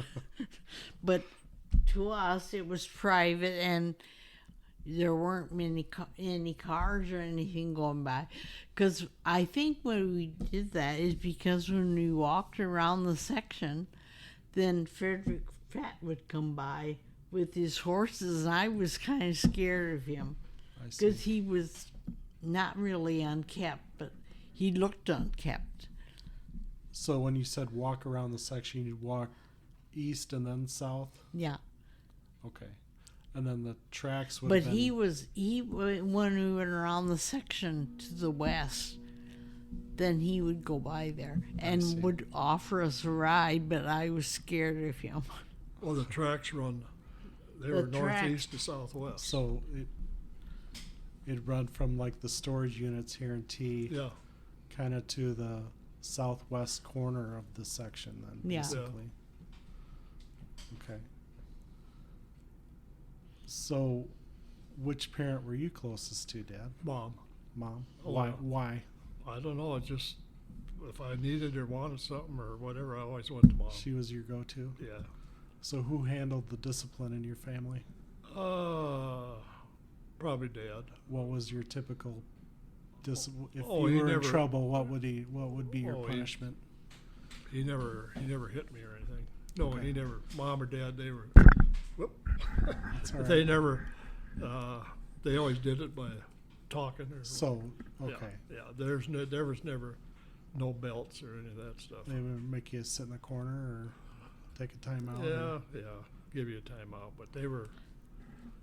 But to us, it was private, and there weren't any cars or anything going by. Because I think when we did that is because when we walked around the section, then Frederick Pratt would come by with his horses, and I was kind of scared of him I see. because he was not really unkept, but he looked unkept. So when you said walk around the section, you'd walk east and then south? Yeah. Okay. And then the tracks would But have been... when we went around the section to the west, then he would go by there see. and would offer us a ride, but I was scared of him. Well, the tracks run, they The were track- northeast to southwest. So it'd run from like the storage units here in T, Yeah, kind of to the southwest corner of the section then, Yeah. basically. Okay. So which parent were you closest to, Dad? Mom. Mom? Oh, Why? yeah. Why? I don't know, it just, if I needed or wanted something or whatever, I always went to Mom. She was your go-to? Yeah. So who handled the discipline in your family? Probably Dad. What was your typical if Oh, you he were in never- trouble, what would be your Oh, he- punishment? He never hit me or anything. No, Okay. he never. Mom or Dad, they were. Whoop. That's all But right. they never. They always did it by talking or. So, yeah, okay. Yeah, there was never no belts or any of that stuff. They would make you sit in the corner or take a timeout? Yeah, give you a timeout, but they were.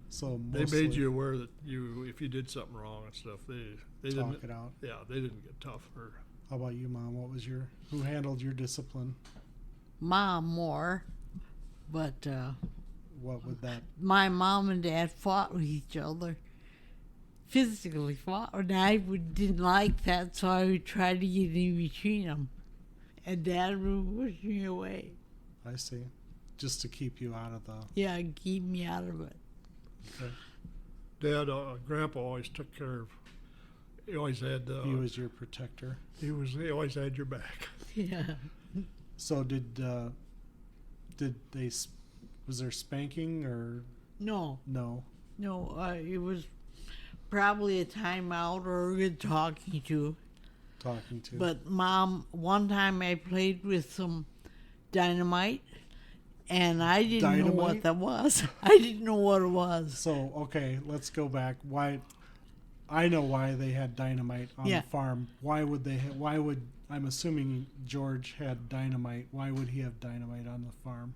So They mostly made you aware that if you did something wrong and stuff, they talk didn't. it out. Yeah, they didn't get tough or. How about you, Mom? Who handled your discipline? Mom more, but What would that? my mom and dad fought with each other. Physically fought, and I didn't like that, so I would try to get in between them. And Dad would push me away. I see. Just to keep you out of the. Yeah, keep me out of it. Okay. Dad, Grandpa always took care of. He always had. He was your protector. He always had your back. Yeah. So did they? Was there spanking or No, no? it was probably a timeout or a good talking to. Talking to. But Mom, one time I played with some dynamite, and I didn't know what Dynamite? that was. I didn't know what it was. So okay, let's go back. Why? I know why they had dynamite on Yeah. the farm. Why would they? Why would I'm assuming George had dynamite? Why would he have dynamite on the farm?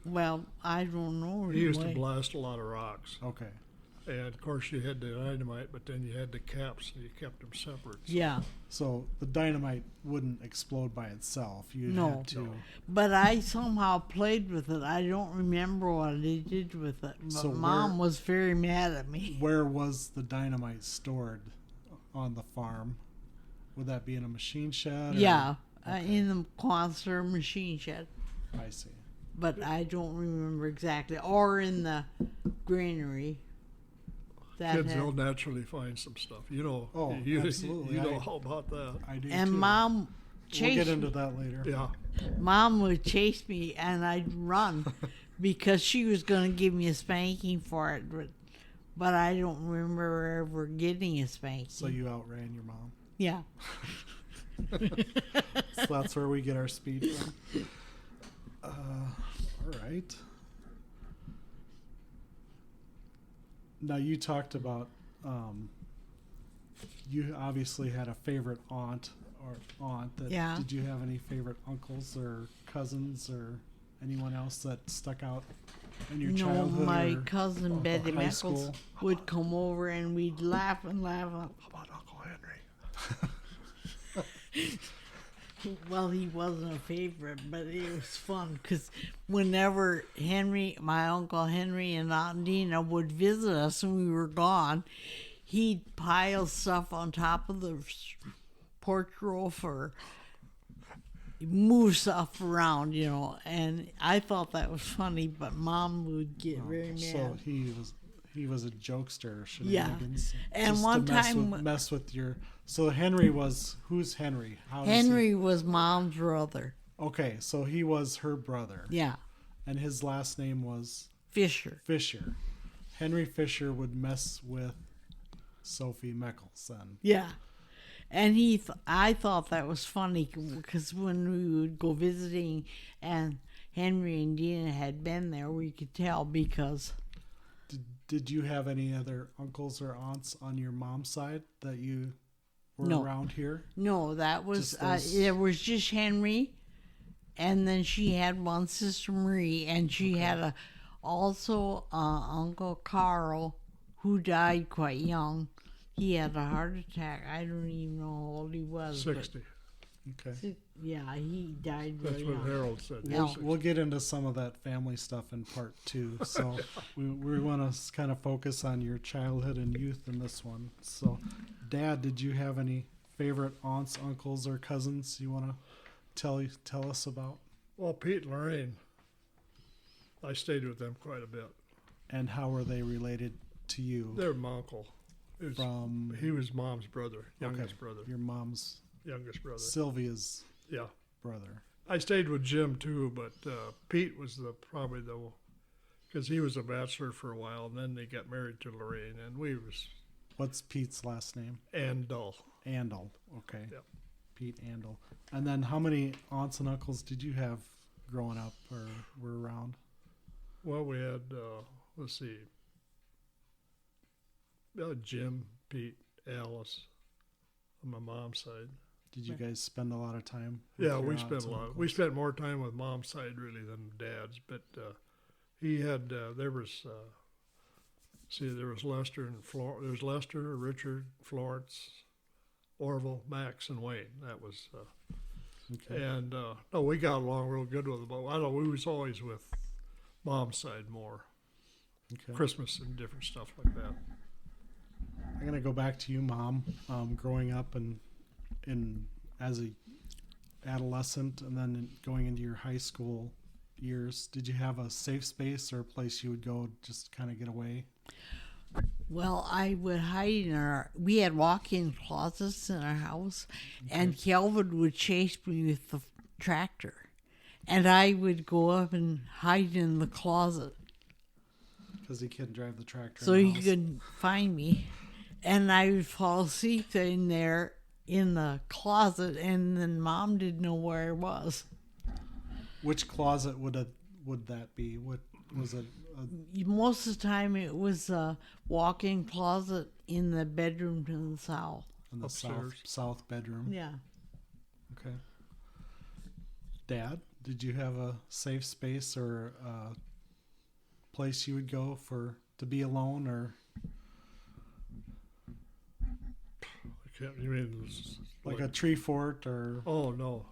Well, I don't know. He used to really. blast a lot of rocks, Okay, and of course you had the dynamite, but then you had the caps, so you kept them separate. Yeah, so the dynamite wouldn't explode by itself. You'd No. have to. No. but I somehow played with it. I don't remember what I did with it. But So Mom was very mad at me. Where was the dynamite stored on the farm? Would that be in a machine shed? Or? Yeah, Okay. in the Quonset machine shed. I see. But I don't remember exactly. Or in the granary. That Kids had- will naturally find some stuff. You know. Oh, you, absolutely. You know I- all about that. I do and too. Mom We'll chased get into me. that later. Yeah. Mom would chase me, and I'd run because she was going to give me a spanking for it. But I don't remember ever getting a spanking. So you outran your mom. Yeah. So that's where we get our speed from. All right. Now you talked about you obviously had a favorite aunt. That Yeah. Did you have any favorite uncles or cousins or anyone else that stuck out in your No, childhood? my or cousin Betty high Meckles school? would come over, and we'd laugh and laugh. How about Uncle Henry? Well, he wasn't a favorite, but it was fun because whenever my Uncle Henry and Aunt Dina would visit us and we were gone, he'd pile stuff on top of the porch roof or move stuff around, and I thought that was funny, but Mom would get very mad. So he was a jokester, Yeah. shenanigans. And just one to mess time- with, mess with your. So Henry was who's Henry? How does he- Henry was Mom's brother. Okay, so he was her brother, Yeah, and his last name was Fisher. Fisher. Henry Fisher would mess with Sophie Meckles then. Yeah. And I thought that was funny because when we would go visiting and Henry and Dina had been there, we could tell because... Did you have any other uncles or aunts on your mom's side that you were No. around here? No, that was... Just those- there was just Henry, and then she had one sister, Marie, and she had also Uncle Carl, who died quite young. He had a heart attack. I don't even know how old he was. but 60. Okay. yeah, he died That's really what young. Harold said. Yeah. We'll get into some of that family stuff in part 2. So we want to kind of focus on your childhood and youth in this one. So, Dad, did you have any favorite aunts, uncles, or cousins you want to tell us about? Well, Pete and Lorraine, I stayed with them quite a bit. And how were they related to you? They're my uncle. From He was Mom's brother, youngest okay, brother, your mom's youngest brother. Sylvia's Yeah. brother. I stayed with Jim too, but Pete was probably because he was a bachelor for a while, and then they got married to Lorraine, and we was What's Pete's last name? Andal. Andal. Okay. Yep. Pete Andal. And then how many aunts and uncles did you have growing up or were around? Well, we had let's see, Jim, Pete, Alice, on my mom's side. Did you guys spend a lot of time? with Yeah, your we aunts spent a and lot. uncles? We spent more time with Mom's side really than Dad's. But he had there was there was Lester and there was Lester, Richard, Florence, Orville, Max, and Wayne. That was Okay. and no, we got along real good with them. But I don't. We was always with Mom's side more. Okay. Christmas and different stuff like that. I'm gonna go back to you, Mom. Growing up and as a adolescent, and then going into your high school years, did you have a safe space or a place you would go just kind of get away? Well, I would hide in we had walk-in closets in our house, and Kelvin would chase me with the tractor. And I would go up and hide in the closet Because he couldn't drive the tractor. so in the he house. couldn't find me. And I would fall asleep in there in the closet, and then Mom didn't know where I was. Which closet would that be? What was it? Most of the time, it was a walk-in closet in the bedroom to the south. In the Upstairs. south bedroom. Yeah. Okay. Dad, did you have a safe space or a place you would go to be alone or I can't. You mean like a tree fort or? Oh no.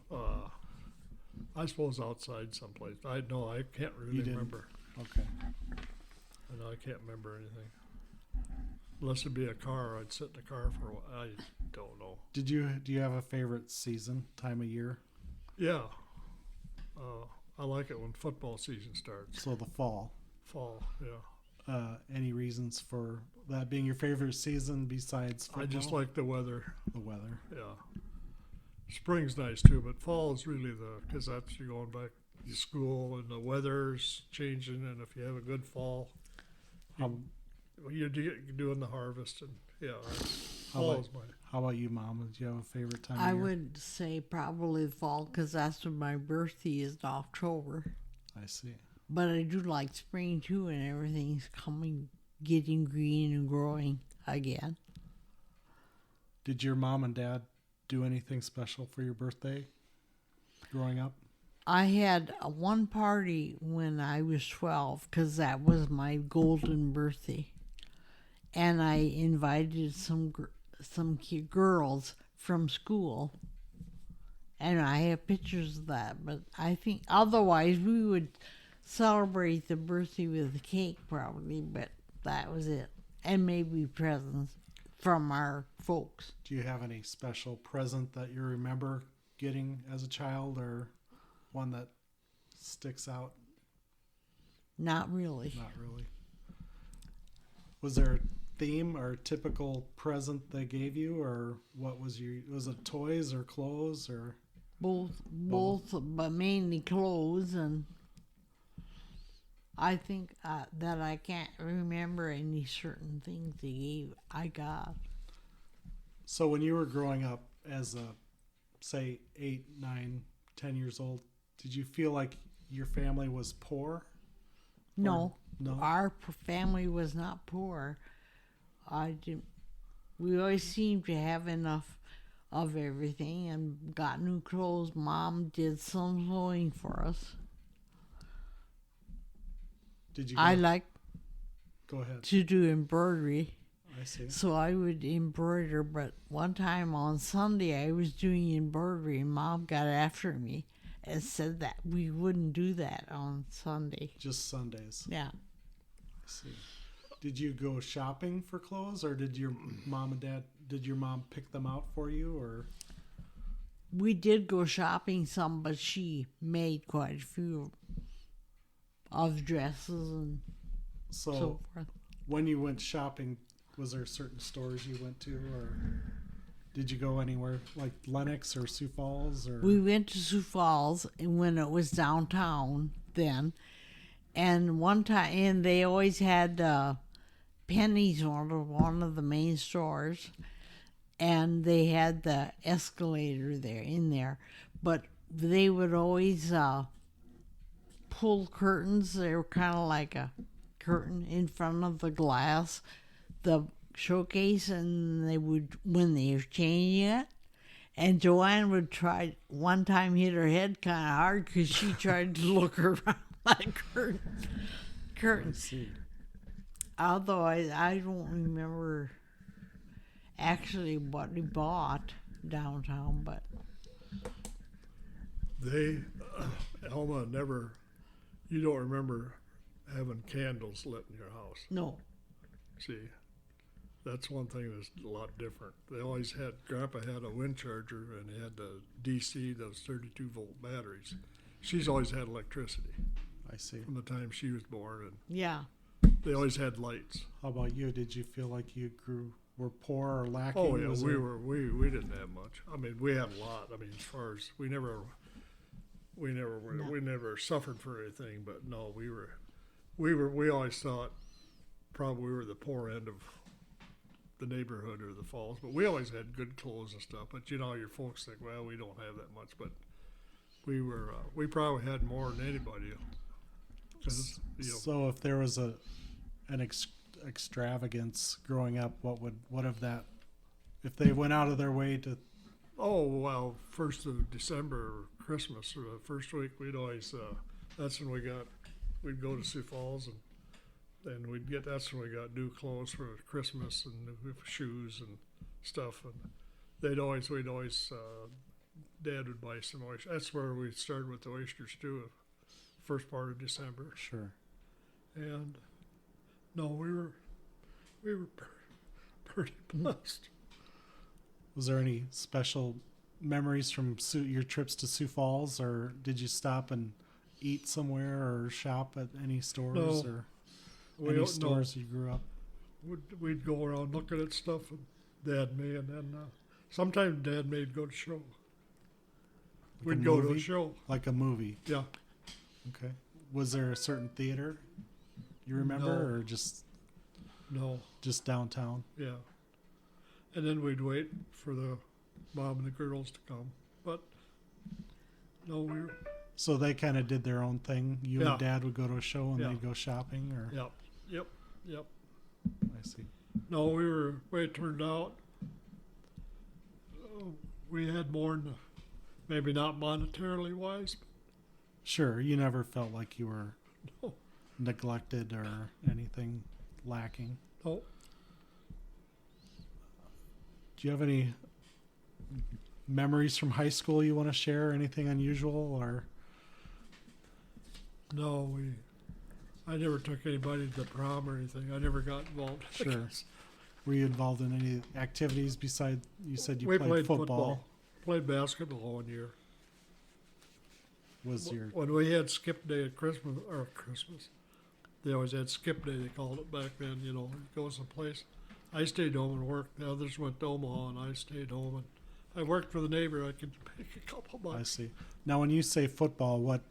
I suppose outside someplace. I can't really You didn't. remember. Okay. I can't remember anything. Unless it'd be a car, I'd sit in the car for a while. I don't know. Do you have a favorite season, time of year? Yeah. I like it when football season starts. So the fall. Fall, yeah. Any reasons for that being your favorite season besides football? I just like the weather. the weather. Yeah. Spring's nice too, but fall is really because that's you're going back to school and the weather's changing, and if you have a good fall, you're doing the harvest, and yeah, fall is mine. How about you, Mom? Do you have a favorite time? I of year? would say probably the fall because that's when my birthday is in October. I see. But I do like spring too, and everything's getting green and growing again. Did your mom and dad do anything special for your birthday growing up? I had one party when I was 12 because that was my golden birthday. And I invited some girls from school. And I have pictures of that. But I think otherwise we would celebrate the birthday with a cake probably. But that was it. And maybe presents from our folks. Do you have any special present that you remember getting as a child or one that sticks out? Not really. Not really. Was there a theme or typical present they gave you, or what was it toys or clothes or? Both, but mainly clothes. And I think that I can't remember any certain things they gave. I got. So when you were growing up as a, say, 8, 9, 10 years old, did you feel like your family was poor? No, no? our family was not poor. I didn't. We always seemed to have enough of everything and got new clothes. Mom did some sewing for us. Did you? I like Go ahead. to do embroidery, I see. so I would embroider. But one time on Sunday, I was doing embroidery, and Mom got after me and said that we wouldn't do that on Sunday. Just Sundays. Yeah. I see. Did you go shopping for clothes, or did your mom pick them out for you, or? We did go shopping some, but she made quite a few of dresses and so forth. When you went shopping, was there certain stores you went to, or did you go anywhere like Lenox or Sioux Falls? Or We went to Sioux Falls and when it was downtown then, and one time, and they always had Penny's one of the main stores, and they had the escalator there, but they would always pull curtains. They were kind of like a curtain in front of the glass, the showcase, and they would, when they were changing it, and Joanne would try, one time hit her head kind of hard because she tried to look around like curtains. I see. Although I don't remember actually what we bought downtown, but Alma never, you don't remember having candles lit in your house. no. See, that's one thing that's a lot different. They always had, Grandpa had a wind charger and he had the DC, those 32-volt batteries. She's always had electricity I see. from the time she was born, and Yeah. they always had lights. How about you? Did you feel like you were poor or lacking? Oh yeah, Was we there- were we didn't have much. I mean, we had a lot. I mean, as far as we never suffered for anything. But no, we always thought probably we were the poor end of the neighborhood or the falls. But we always had good clothes and stuff. But you know, your folks think, well, we don't have that much. But we probably had more than anybody. 'Cause, you know, So if there was an extravagance growing up, what of that? If they went out of their way to, oh well, 1st of December, Christmas, or the first week, we'd always that's when we'd go to Sioux Falls, and then that's when we got new clothes for Christmas and new shoes and stuff, and we'd always Dad would buy some oysters. That's where we started with the oysters too, first part of December. sure. And no, we were pretty blessed. Was there any special memories from your trips to Sioux Falls, or did you stop and eat somewhere or shop at any stores No. or We any don't know. stores you grew up? We'd go around looking at stuff, and Dad may, and then sometimes Dad may'd go to show. Like a We'd go to a movie? show. Like a movie. Yeah. Okay. Was there a certain theater you remember, No. or just No. downtown? Yeah. And then we'd wait for the mom and the girls to come. But no, we were, So they kind of did their own thing. You Yeah. and Dad would go to a show and Yeah. they'd go shopping, or yep. I see. No, way it turned out, we had more than, maybe not monetarily wise, Sure, you never felt like you were No. neglected or anything lacking. no. Do you have any memories from high school you want to share? Anything unusual, or No, I never took anybody to the prom or anything. I never got involved. Sure. Were you involved in any activities besides, you said you We played football? Played basketball one year. Was your When we had skip day at Christmas, they always had skip day, they called it back then, you know, go someplace. I stayed home and worked. The others went to Omaha, and I stayed home. And I worked for the neighbor. I could make a couple I bucks. see. Now, when you say football, what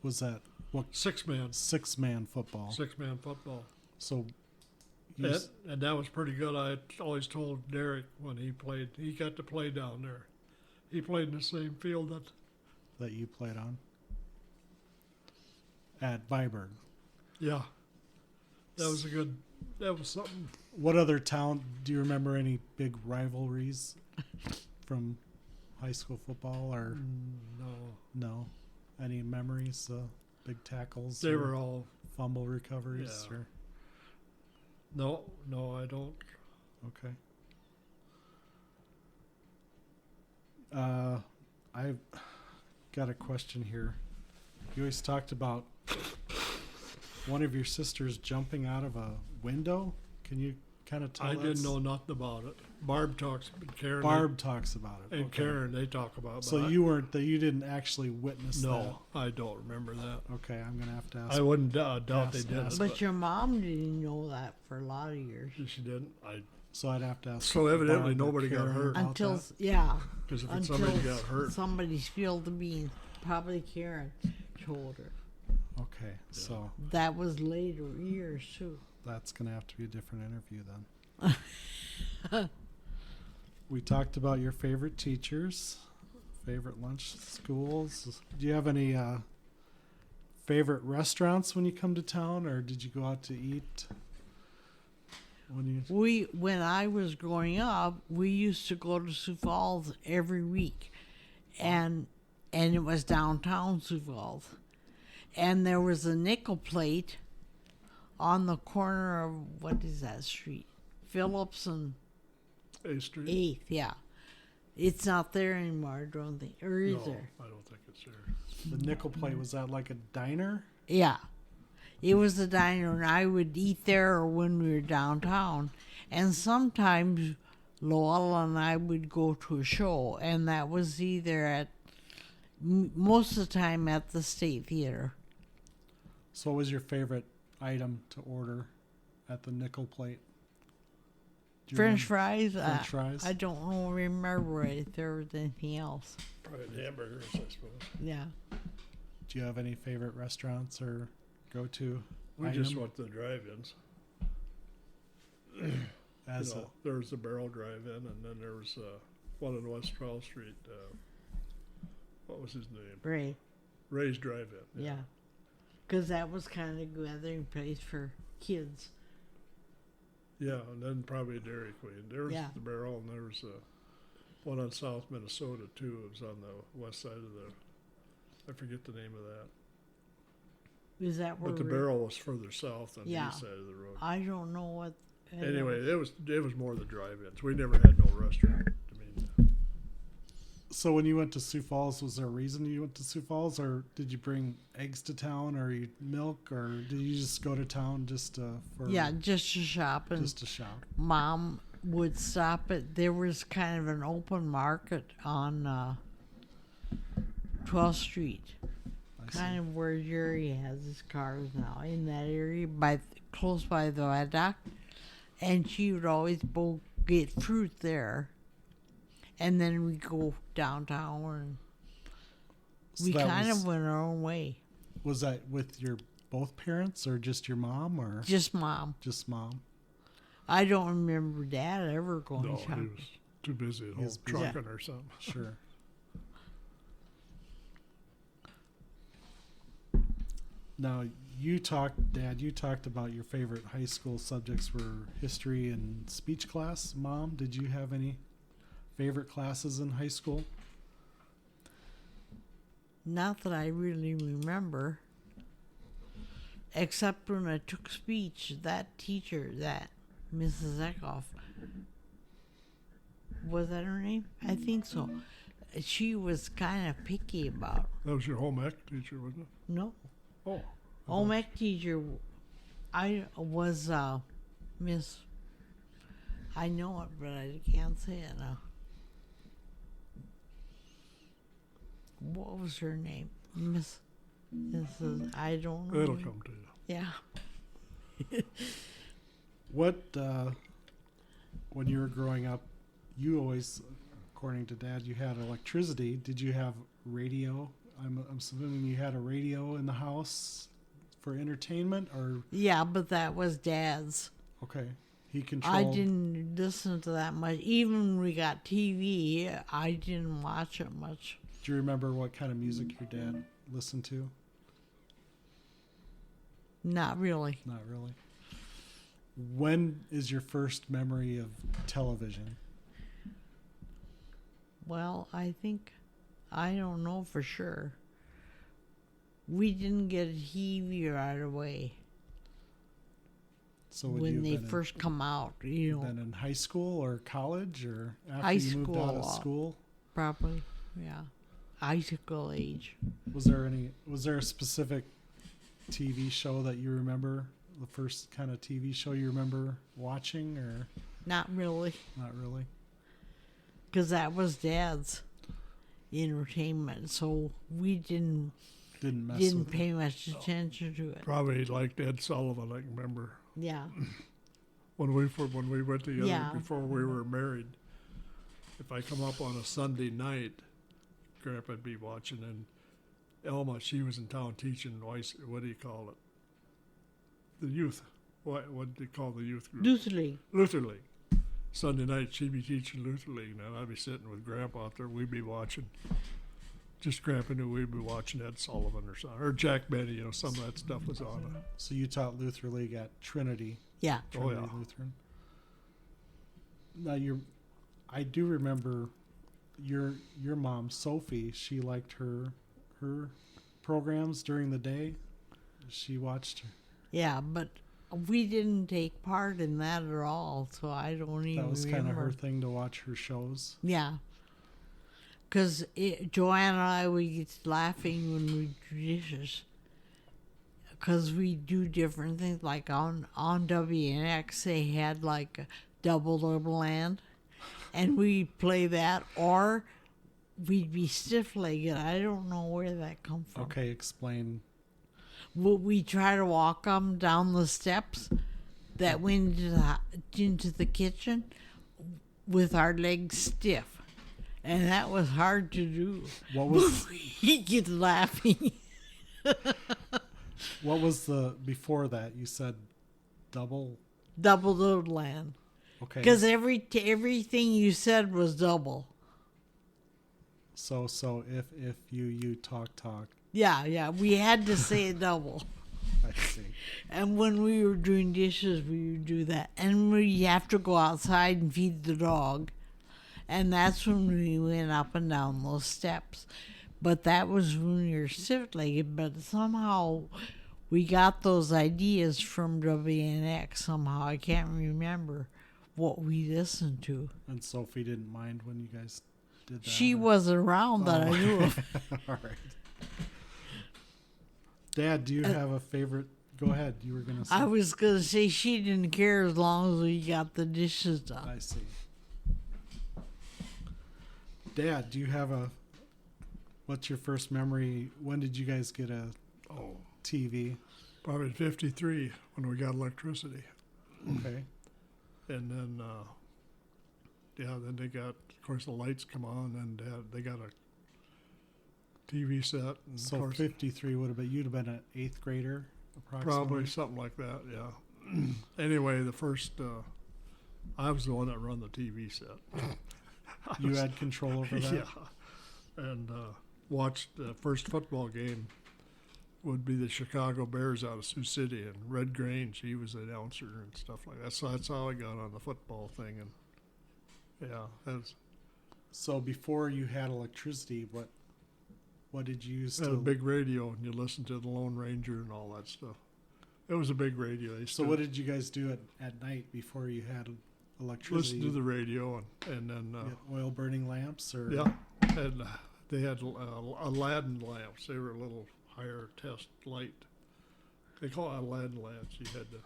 was that? What? Six-man football. football. So, you And that was pretty good. I always told Derek when he played, he got to play down there. He played in the same field that you played on at Viborg. Yeah. That was something. What other town, do you remember any big rivalries from high school football or no? Any memories, big tackles? They or were all. fumble recoveries? Yeah. Or? No, I don't. Okay. I've got a question here. You always talked about one of your sisters jumping out of a window. Can you kind of tell us? I didn't know nothing about it. Barb talks, Karen. Barb talks about it. And Okay. Karen, they talk about. So that. you didn't actually witness that? No, I don't remember that. Okay, I'm gonna have to ask. I wouldn't doubt they ask- did. ask- But your mom didn't know that for a lot of years. She didn't. So I'd have to ask. So evidently Barb or nobody got Karen hurt. about Until, that. yeah. Because if Until somebody got hurt, somebody spilled the beans. Probably Karen told her. Okay, so That was later years, too. that's gonna have to be a different interview then. We talked about your favorite teachers, favorite lunch schools. Do you have any favorite restaurants when you come to town, or did you go out to eat? When I was growing up, we used to go to Sioux Falls every week, and it was downtown Sioux Falls, and there was a nickel plate on the corner of what is that street, Phillips and A Street. 8th. Yeah, it's not there anymore. I don't think, or is No, there? I don't think it's there. The nickel plate, was that like a diner? Yeah. It was a diner, and I would eat there when we were downtown. And sometimes Lowell and I would go to a show, and that was either at, most of the time at the State Theater. So what was your favorite item to order at the nickel plate? Do you French remember? fries? French fries? I don't know, remember if there was anything else. Probably hamburgers, I suppose. Yeah. Do you have any favorite restaurants or go-to We item? just went to the drive-ins. As There was the Barrel Drive-In, and then there was one on West 12th Street. What was his name? Ray. Ray's Drive-In. Yeah. Because that was kind of a gathering place for kids. Yeah, and then probably Dairy Queen. There was Yeah. the Barrel, and there was one on South Minnesota, too. It was on the west side of I forget the name of that. Is that where But the Barrel was further south on Yeah. the east side of the road. I don't know what. Anyway, it was more the drive-ins. We never had no restaurant. I mean, So when you went to Sioux Falls, was there a reason you went to Sioux Falls, or did you bring eggs to town, or you milk, or did you just go to town just for Yeah, just to shop. And just to shop? Mom would stop at, there was kind of an open market on 12th Street, I see. kind of where Jerry has his cars now, in that area, close by the viaduct. And she would always get fruit there. And then we go downtown, and So we that kind was, of went our own way. was that with your both parents, or just your mom, or Just Mom. just mom? I don't remember Dad ever going no, he shopping. was too busy at He was home busy. trucking or something. Sure. Now, Dad, you talked about your favorite high school subjects were history and speech class. Mom, did you have any favorite classes in high school? Not that I really remember. Except when I took speech, that teacher, that Mrs. Eckhoff, was that her name? I think so. She was kind of picky about. That was your home ec teacher, wasn't it? No. Oh. Home ec teacher, I was Miss. I know it, but I can't say it now. What was her name? Mrs. I don't know. It'll come to you. Yeah. What, when you were growing up, you always, according to Dad, you had electricity. Did you have radio I'm assuming you had a radio in the house for entertainment, or Yeah, but that was Dad's. okay, he controlled. I didn't listen to that much. Even when we got TV, I didn't watch it much. Do you remember what kind of music your dad listened to? Not really. Not really. When is your first memory of television? Well, I don't know for sure. We didn't get a TV right away So would you when have they been first come out, you know, been in high school or college, or after High you moved out of school. school? probably, yeah, icicle age. Was there a specific TV show that you remember? The first kind of TV show you remember watching, or Not really, not really? because that was Dad's entertainment, so we didn't Didn't didn't with pay much attention to it. Probably liked Ed Sullivan. I can remember Yeah, when we went together Yeah. before we were married. If I come up on a Sunday night, Grandpa'd be watching, and Elma, she was in town teaching. What do you call it? The youth. What do you call the youth group? Luther League. Luther League. Sunday night, she'd be teaching Luther League, and I'd be sitting with Grandpa out there. We'd be watching. Just Grandpa knew we'd be watching Ed Sullivan or something, or Jack Benny. You know, some of that stuff was on. So you taught Luther League at Trinity. Yeah, Oh, Trinity yeah. Lutheran. Now I do remember your mom, Sophie. She liked her programs during the day. She watched. yeah, but we didn't take part in that at all, so I don't even That was kind of remember. her thing, to watch her shows. Yeah. Because Joanne and I would get laughing when we do dishes. Because we do different things. Like on WNX, they had like a double land. And we'd play that. Or we'd be stiff-legged. I don't know where that come from. Okay, explain. We try to walk them down the steps that went into the kitchen with our legs stiff. And that was hard to do. What was He'd get laughing. what was the before that? You said double. Double land. Okay. Because everything you said was double. So if you talk. Yeah, we had to say it double. I see. And when we were doing dishes, we would do that. And we have to go outside and feed the dog. And that's when we went up and down those steps. But that was when we were stiff-legged. But somehow we got those ideas from WNX. Somehow I can't remember what we listened to. And Sophie didn't mind when you guys did that. She or- was around that I knew of. All right. Dad, do you have a favorite? Go ahead. You were gonna say. I was going to say she didn't care as long as we got the dishes done. I see. Dad, do you have what's your first memory? When did you guys get a TV? Probably 53 when we got electricity. Okay. And then, then they got, of course, the lights come on, and they got a TV set. And of So course, 53 would have been, you'd have been an 8th grader, approximately. probably something like that, yeah. Anyway, the first, I was the one that run the TV set. You had control over that? Yeah. And watched the first football game would be the Chicago Bears out of Sioux City, and Red Grange, he was the announcer and stuff like that. So that's how I got on the football thing. And yeah, that's So before you had electricity, what did you use had to? a big radio, and you listened to the Lone Ranger and all that stuff. It was a big radio. So what did you guys do at night before you had electricity? listen to the radio, and then You had oil burning lamps, or yeah, and they had Aladdin lamps. They were a little higher test light. They call it Aladdin lamps. You had to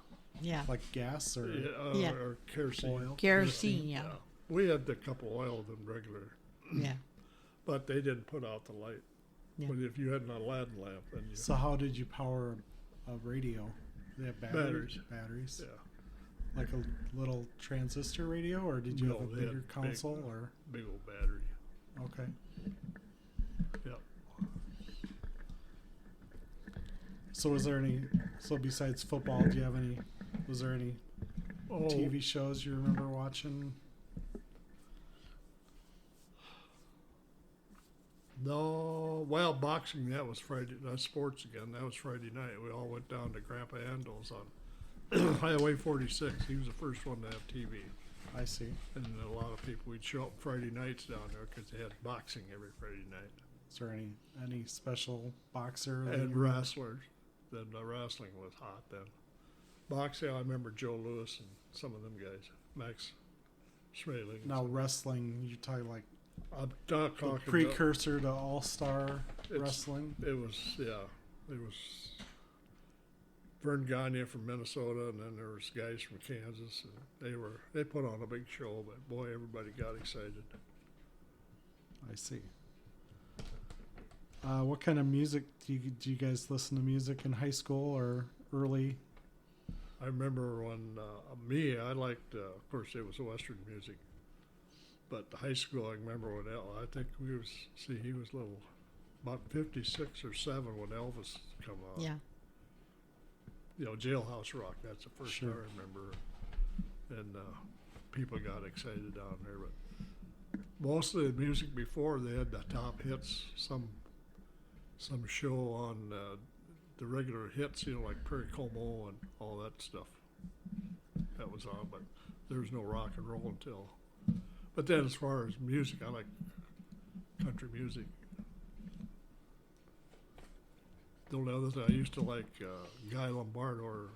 Yeah. like gas or Yeah. or kerosene. oil? Kerosene, yeah. We had a couple oil than regular, Yeah. but they didn't put out the light. Yeah. But if you had an Aladdin lamp, then you So how did you power a radio? They have batteries. Batteries. yeah, Like a little transistor radio, or did you No, have a they had bigger big, console? Or big old battery. okay. Yeah. So was there any? So besides football, do you have any? Was there any Oh, TV shows you remember watching? no. Well, boxing, that was Friday. Sports again. That was Friday night. We all went down to Grandpa Andel's on Highway 46. He was the first one to have TV. I see. And a lot of people, we'd show up Friday nights down there because they had boxing every Friday night. Is there any special boxer? that And you remember? wrestlers. Then the wrestling was hot then. Boxing, I remember Joe Louis and some of them guys. Max Schmeling. and Now some- wrestling, you talk like I'm not the talking about- precursor to All Star It's- Wrestling. It was, yeah. It was Vern Gagne from Minnesota, and then there was guys from Kansas. And they put on a big show, but boy, everybody got excited. I see. What kind of music do you guys listen to music in high school or early? I remember when I liked, of course, it was Western music. But the high school, I remember when I think he was little, about 56 or 7 when Elvis come out. Yeah. You know, Jailhouse Rock, that's the first Sure. I remember. And people got excited down there. But most of the music before, they had the top hits, some show on the regular hits, you know, like Perry Como and all that stuff. That was on, but there was no rock and roll until. But then as far as music, I like country music. The only other thing, I used to like Guy Lombardo, or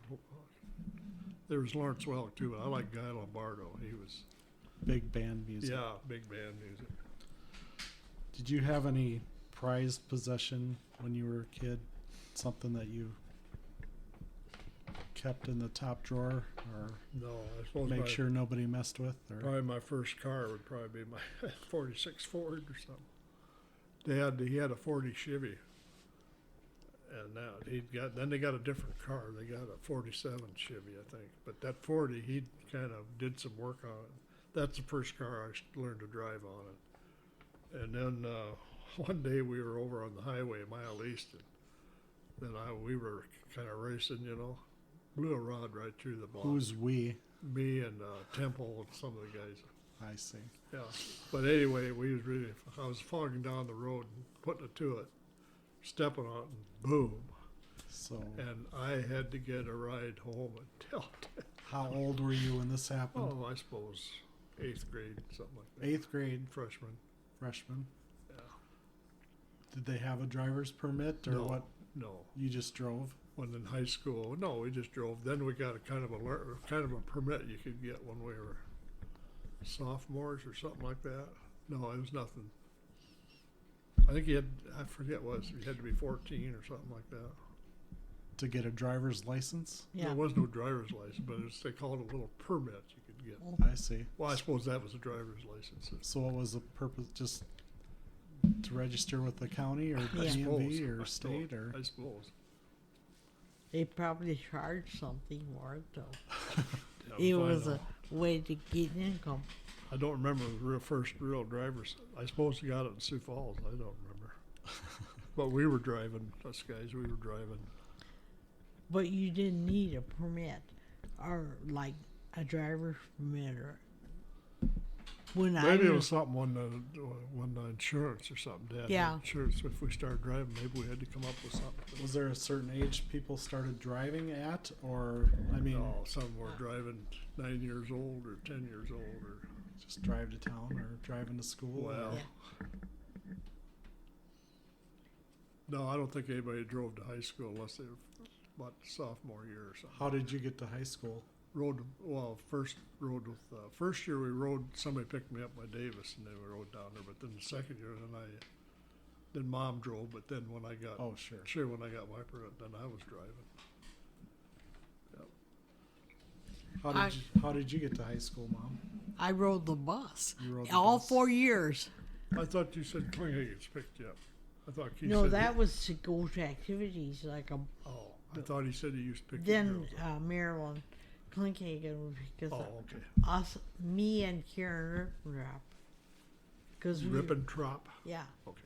there was Lawrence Welk too, but I like Guy Lombardo. He was, Big band music. yeah, big band music. Did you have any prized possession when you were a kid? Something that you kept in the top drawer or No, I suppose make sure nobody messed with? Or probably my first car would probably be my 46 Ford or something. He had a 40 Chevy. And now then they got a different car. They got a 47 Chevy, I think. But that 40, he kind of did some work on it. That's the first car I learned to drive on it. And then one day we were over on the highway a mile east, and then we were kind of racing, you know, blew a rod right through the block. who's we? Me and Temple and some of the guys. I see. Yeah. But anyway, I was fogging down the road and putting it to it, stepping on it, and boom. So And I had to get a ride home and tell Dad. how old were you when this happened? Oh, I suppose 8th grade, something like that. 8th grade, Freshman. freshman. Yeah. Did they have a driver's permit or No, what? no. You just drove? When in high school, no, we just drove. Then we got a kind of a permit you could get when we were sophomores or something like that. No, it was nothing. I think I forget what you had to be 14 or something like that. To get a driver's license? Yeah. There was no driver's license, but they called it a little permit you could get. I see. Well, I suppose that was a driver's license. So what was the purpose? Just to register with the county or Yeah. DMV or state or? I suppose. They probably charged something for it, though. Yeah, It we'll was find a out. way to get income. I don't remember the first real driver's. I suppose you got it in Sioux Falls. I don't remember. But we were driving, us guys, we were driving. But you didn't need a permit or like a driver's permit or when Maybe I it was something on the insurance or something. Dad had Yeah. insurance. If we started driving, maybe we had to come up with something. Was there a certain age people started driving at, or I mean, No, some were driving 9 years old or 10 years old or. just drive to town or driving to school? Well, Yeah. no, I don't think anybody drove to high school unless they were about sophomore year or something. How did you get to high school? First year we rode, somebody picked me up by Davis and then we rode down there, but then the second year then Mom drove, but then when I got, Oh, sure. when I got my permit, then I was driving. How did you get to high school, Mom? I rode the bus You rode the all bus? 4 years. I thought you said Klinghagen's picked you up. I thought you No, said that was to go to activities like a. Oh, I thought he said he used to pick Then you up. Marilyn Klinkhagen would pick us Oh, up. okay. Us, me and Karen Rippenrap. Because Rip and Trop. yeah, Okay.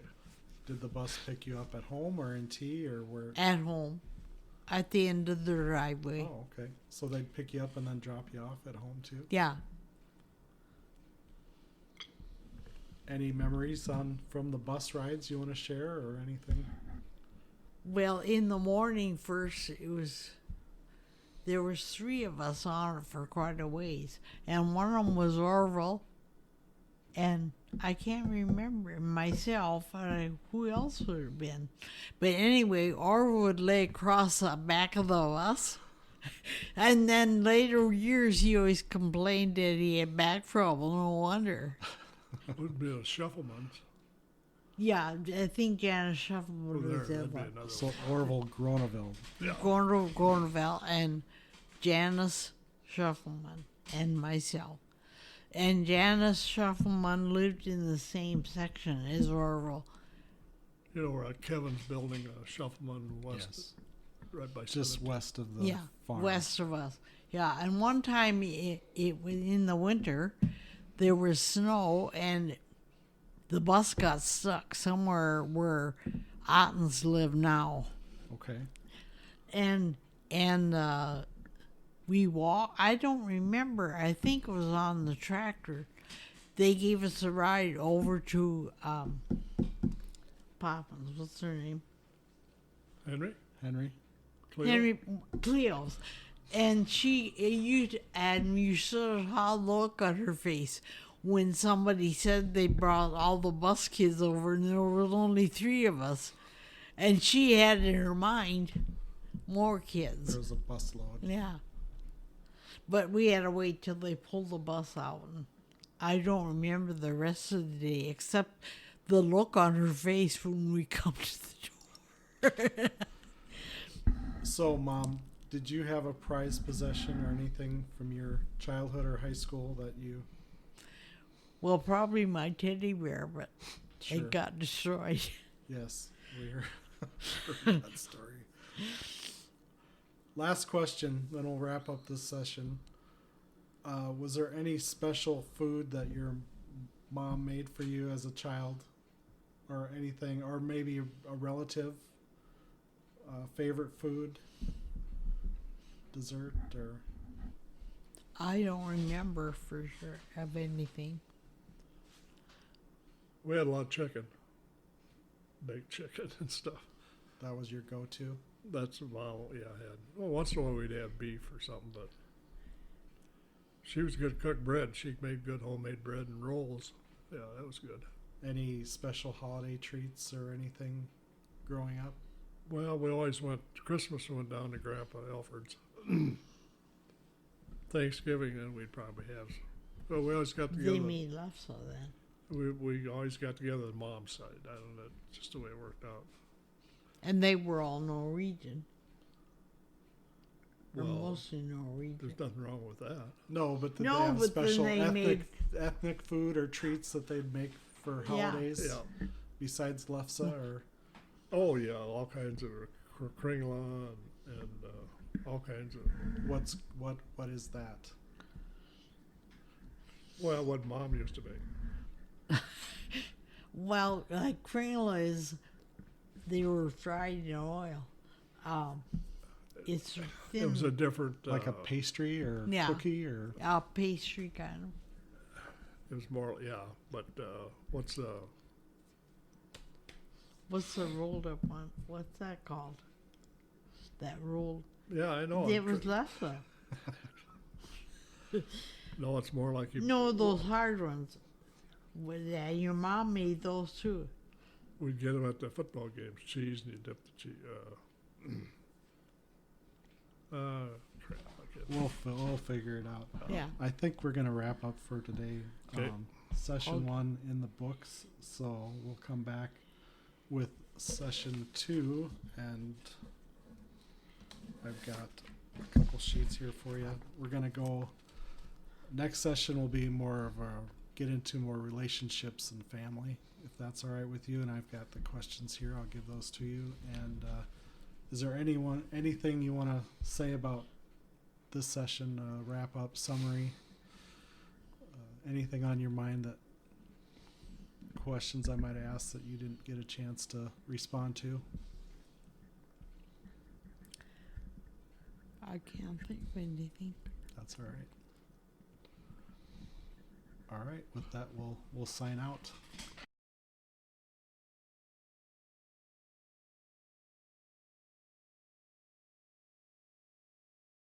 Did the bus pick you up at home or in T or where? at home. at the end of the driveway. Oh, okay. So they'd pick you up and then drop you off at home too? Yeah. Any memories from the bus rides you want to share or anything? Well, in the morning first, there was 3 of us on it for quite a ways, and one of them was Orville, and I can't remember myself. Who else would have been? But anyway, Orville would lay across the back of the bus, and then later years he always complained that he had back trouble. No wonder. Would be a Shufflemans. Yeah, I think Janice Shuffleman Over there, was there. that'd be another So one. Orville Groneville. Yeah. Gorneville and Janice Shuffleman and myself. And Janice Shuffleman lived in the same section as Orville. You know where Kevin's building, Shuffleman West, Yes. right by Just 17. west of the Yeah, farm. west of us. Yeah, and one time it was in the winter, there was snow and the bus got stuck somewhere where Ottens live now. Okay. And we walked. I don't remember. I think it was on the tractor. They gave us a ride over to Poppins. What's her name? Henry? Cleo? Henry Cleo's. And you saw how the look on her face when somebody said they brought all the bus kids over and there was only 3 of us. And she had in her mind more kids. There was a busload. Yeah. But we had to wait till they pulled the bus out. And I don't remember the rest of the day except the look on her face when we come to the door. So, Mom, did you have a prized possession or anything from your childhood or high school that you... Well, probably my teddy bear, but Sure. it got destroyed. Yes, we heard that story. Last question, then we'll wrap up this session. Was there any special food that your mom made for you as a child, or anything, or maybe a relative favorite food, dessert, or? I don't remember for sure of anything. We had a lot of chicken. Baked chicken and stuff. That was your go-to? That's Mom, yeah, had. Well, once in a while we'd have beef or something, but she was good to cook bread. She made good homemade bread and rolls. Yeah, that was good. Any special holiday treats or anything growing up? Well, we always Christmas we went down to Grandpa Alfred's. Thanksgiving, then we'd probably have. Well, we always got together. They made lefse then. We always got together on Mom's side. I don't know, just the way it worked out. And they were all Norwegian. Or Well, mostly Norwegian. there's nothing wrong with that. No, but did No, they have but then special they ethnic food or treats that they'd make for Yeah. holidays Yeah. besides lefse or? Oh yeah, all kinds of kringla and all kinds of. What is that? Well, what Mom used to make. Well, like kringla they were fried in oil. It's thin, It was a different. Like a pastry or yeah. cookie or? a pastry kind of. It was more, yeah. But what's the? What's the rolled up one? What's that called? That rolled. Yeah, I know. It was lefse. No, it's more like you. No, those hard ones. Well, yeah, your mom made those too. We'd get them at the football games. Cheese, and you dip the cheese. Crap, I can't. We'll figure it out. Yeah. I think we're gonna wrap up for today. Okay. Session Okay. 1 in the books, so we'll come back with session 2, and I've got a couple sheets here for you. We're gonna go. Next session will be more of a get into more relationships and family, if that's all right with you. And I've got the questions here. I'll give those to you. And is there anything you want to say about this session? Wrap up, summary. Anything on your mind that questions I might ask that you didn't get a chance to respond to? I can't think of anything. That's all right. All right. With that, we'll sign out.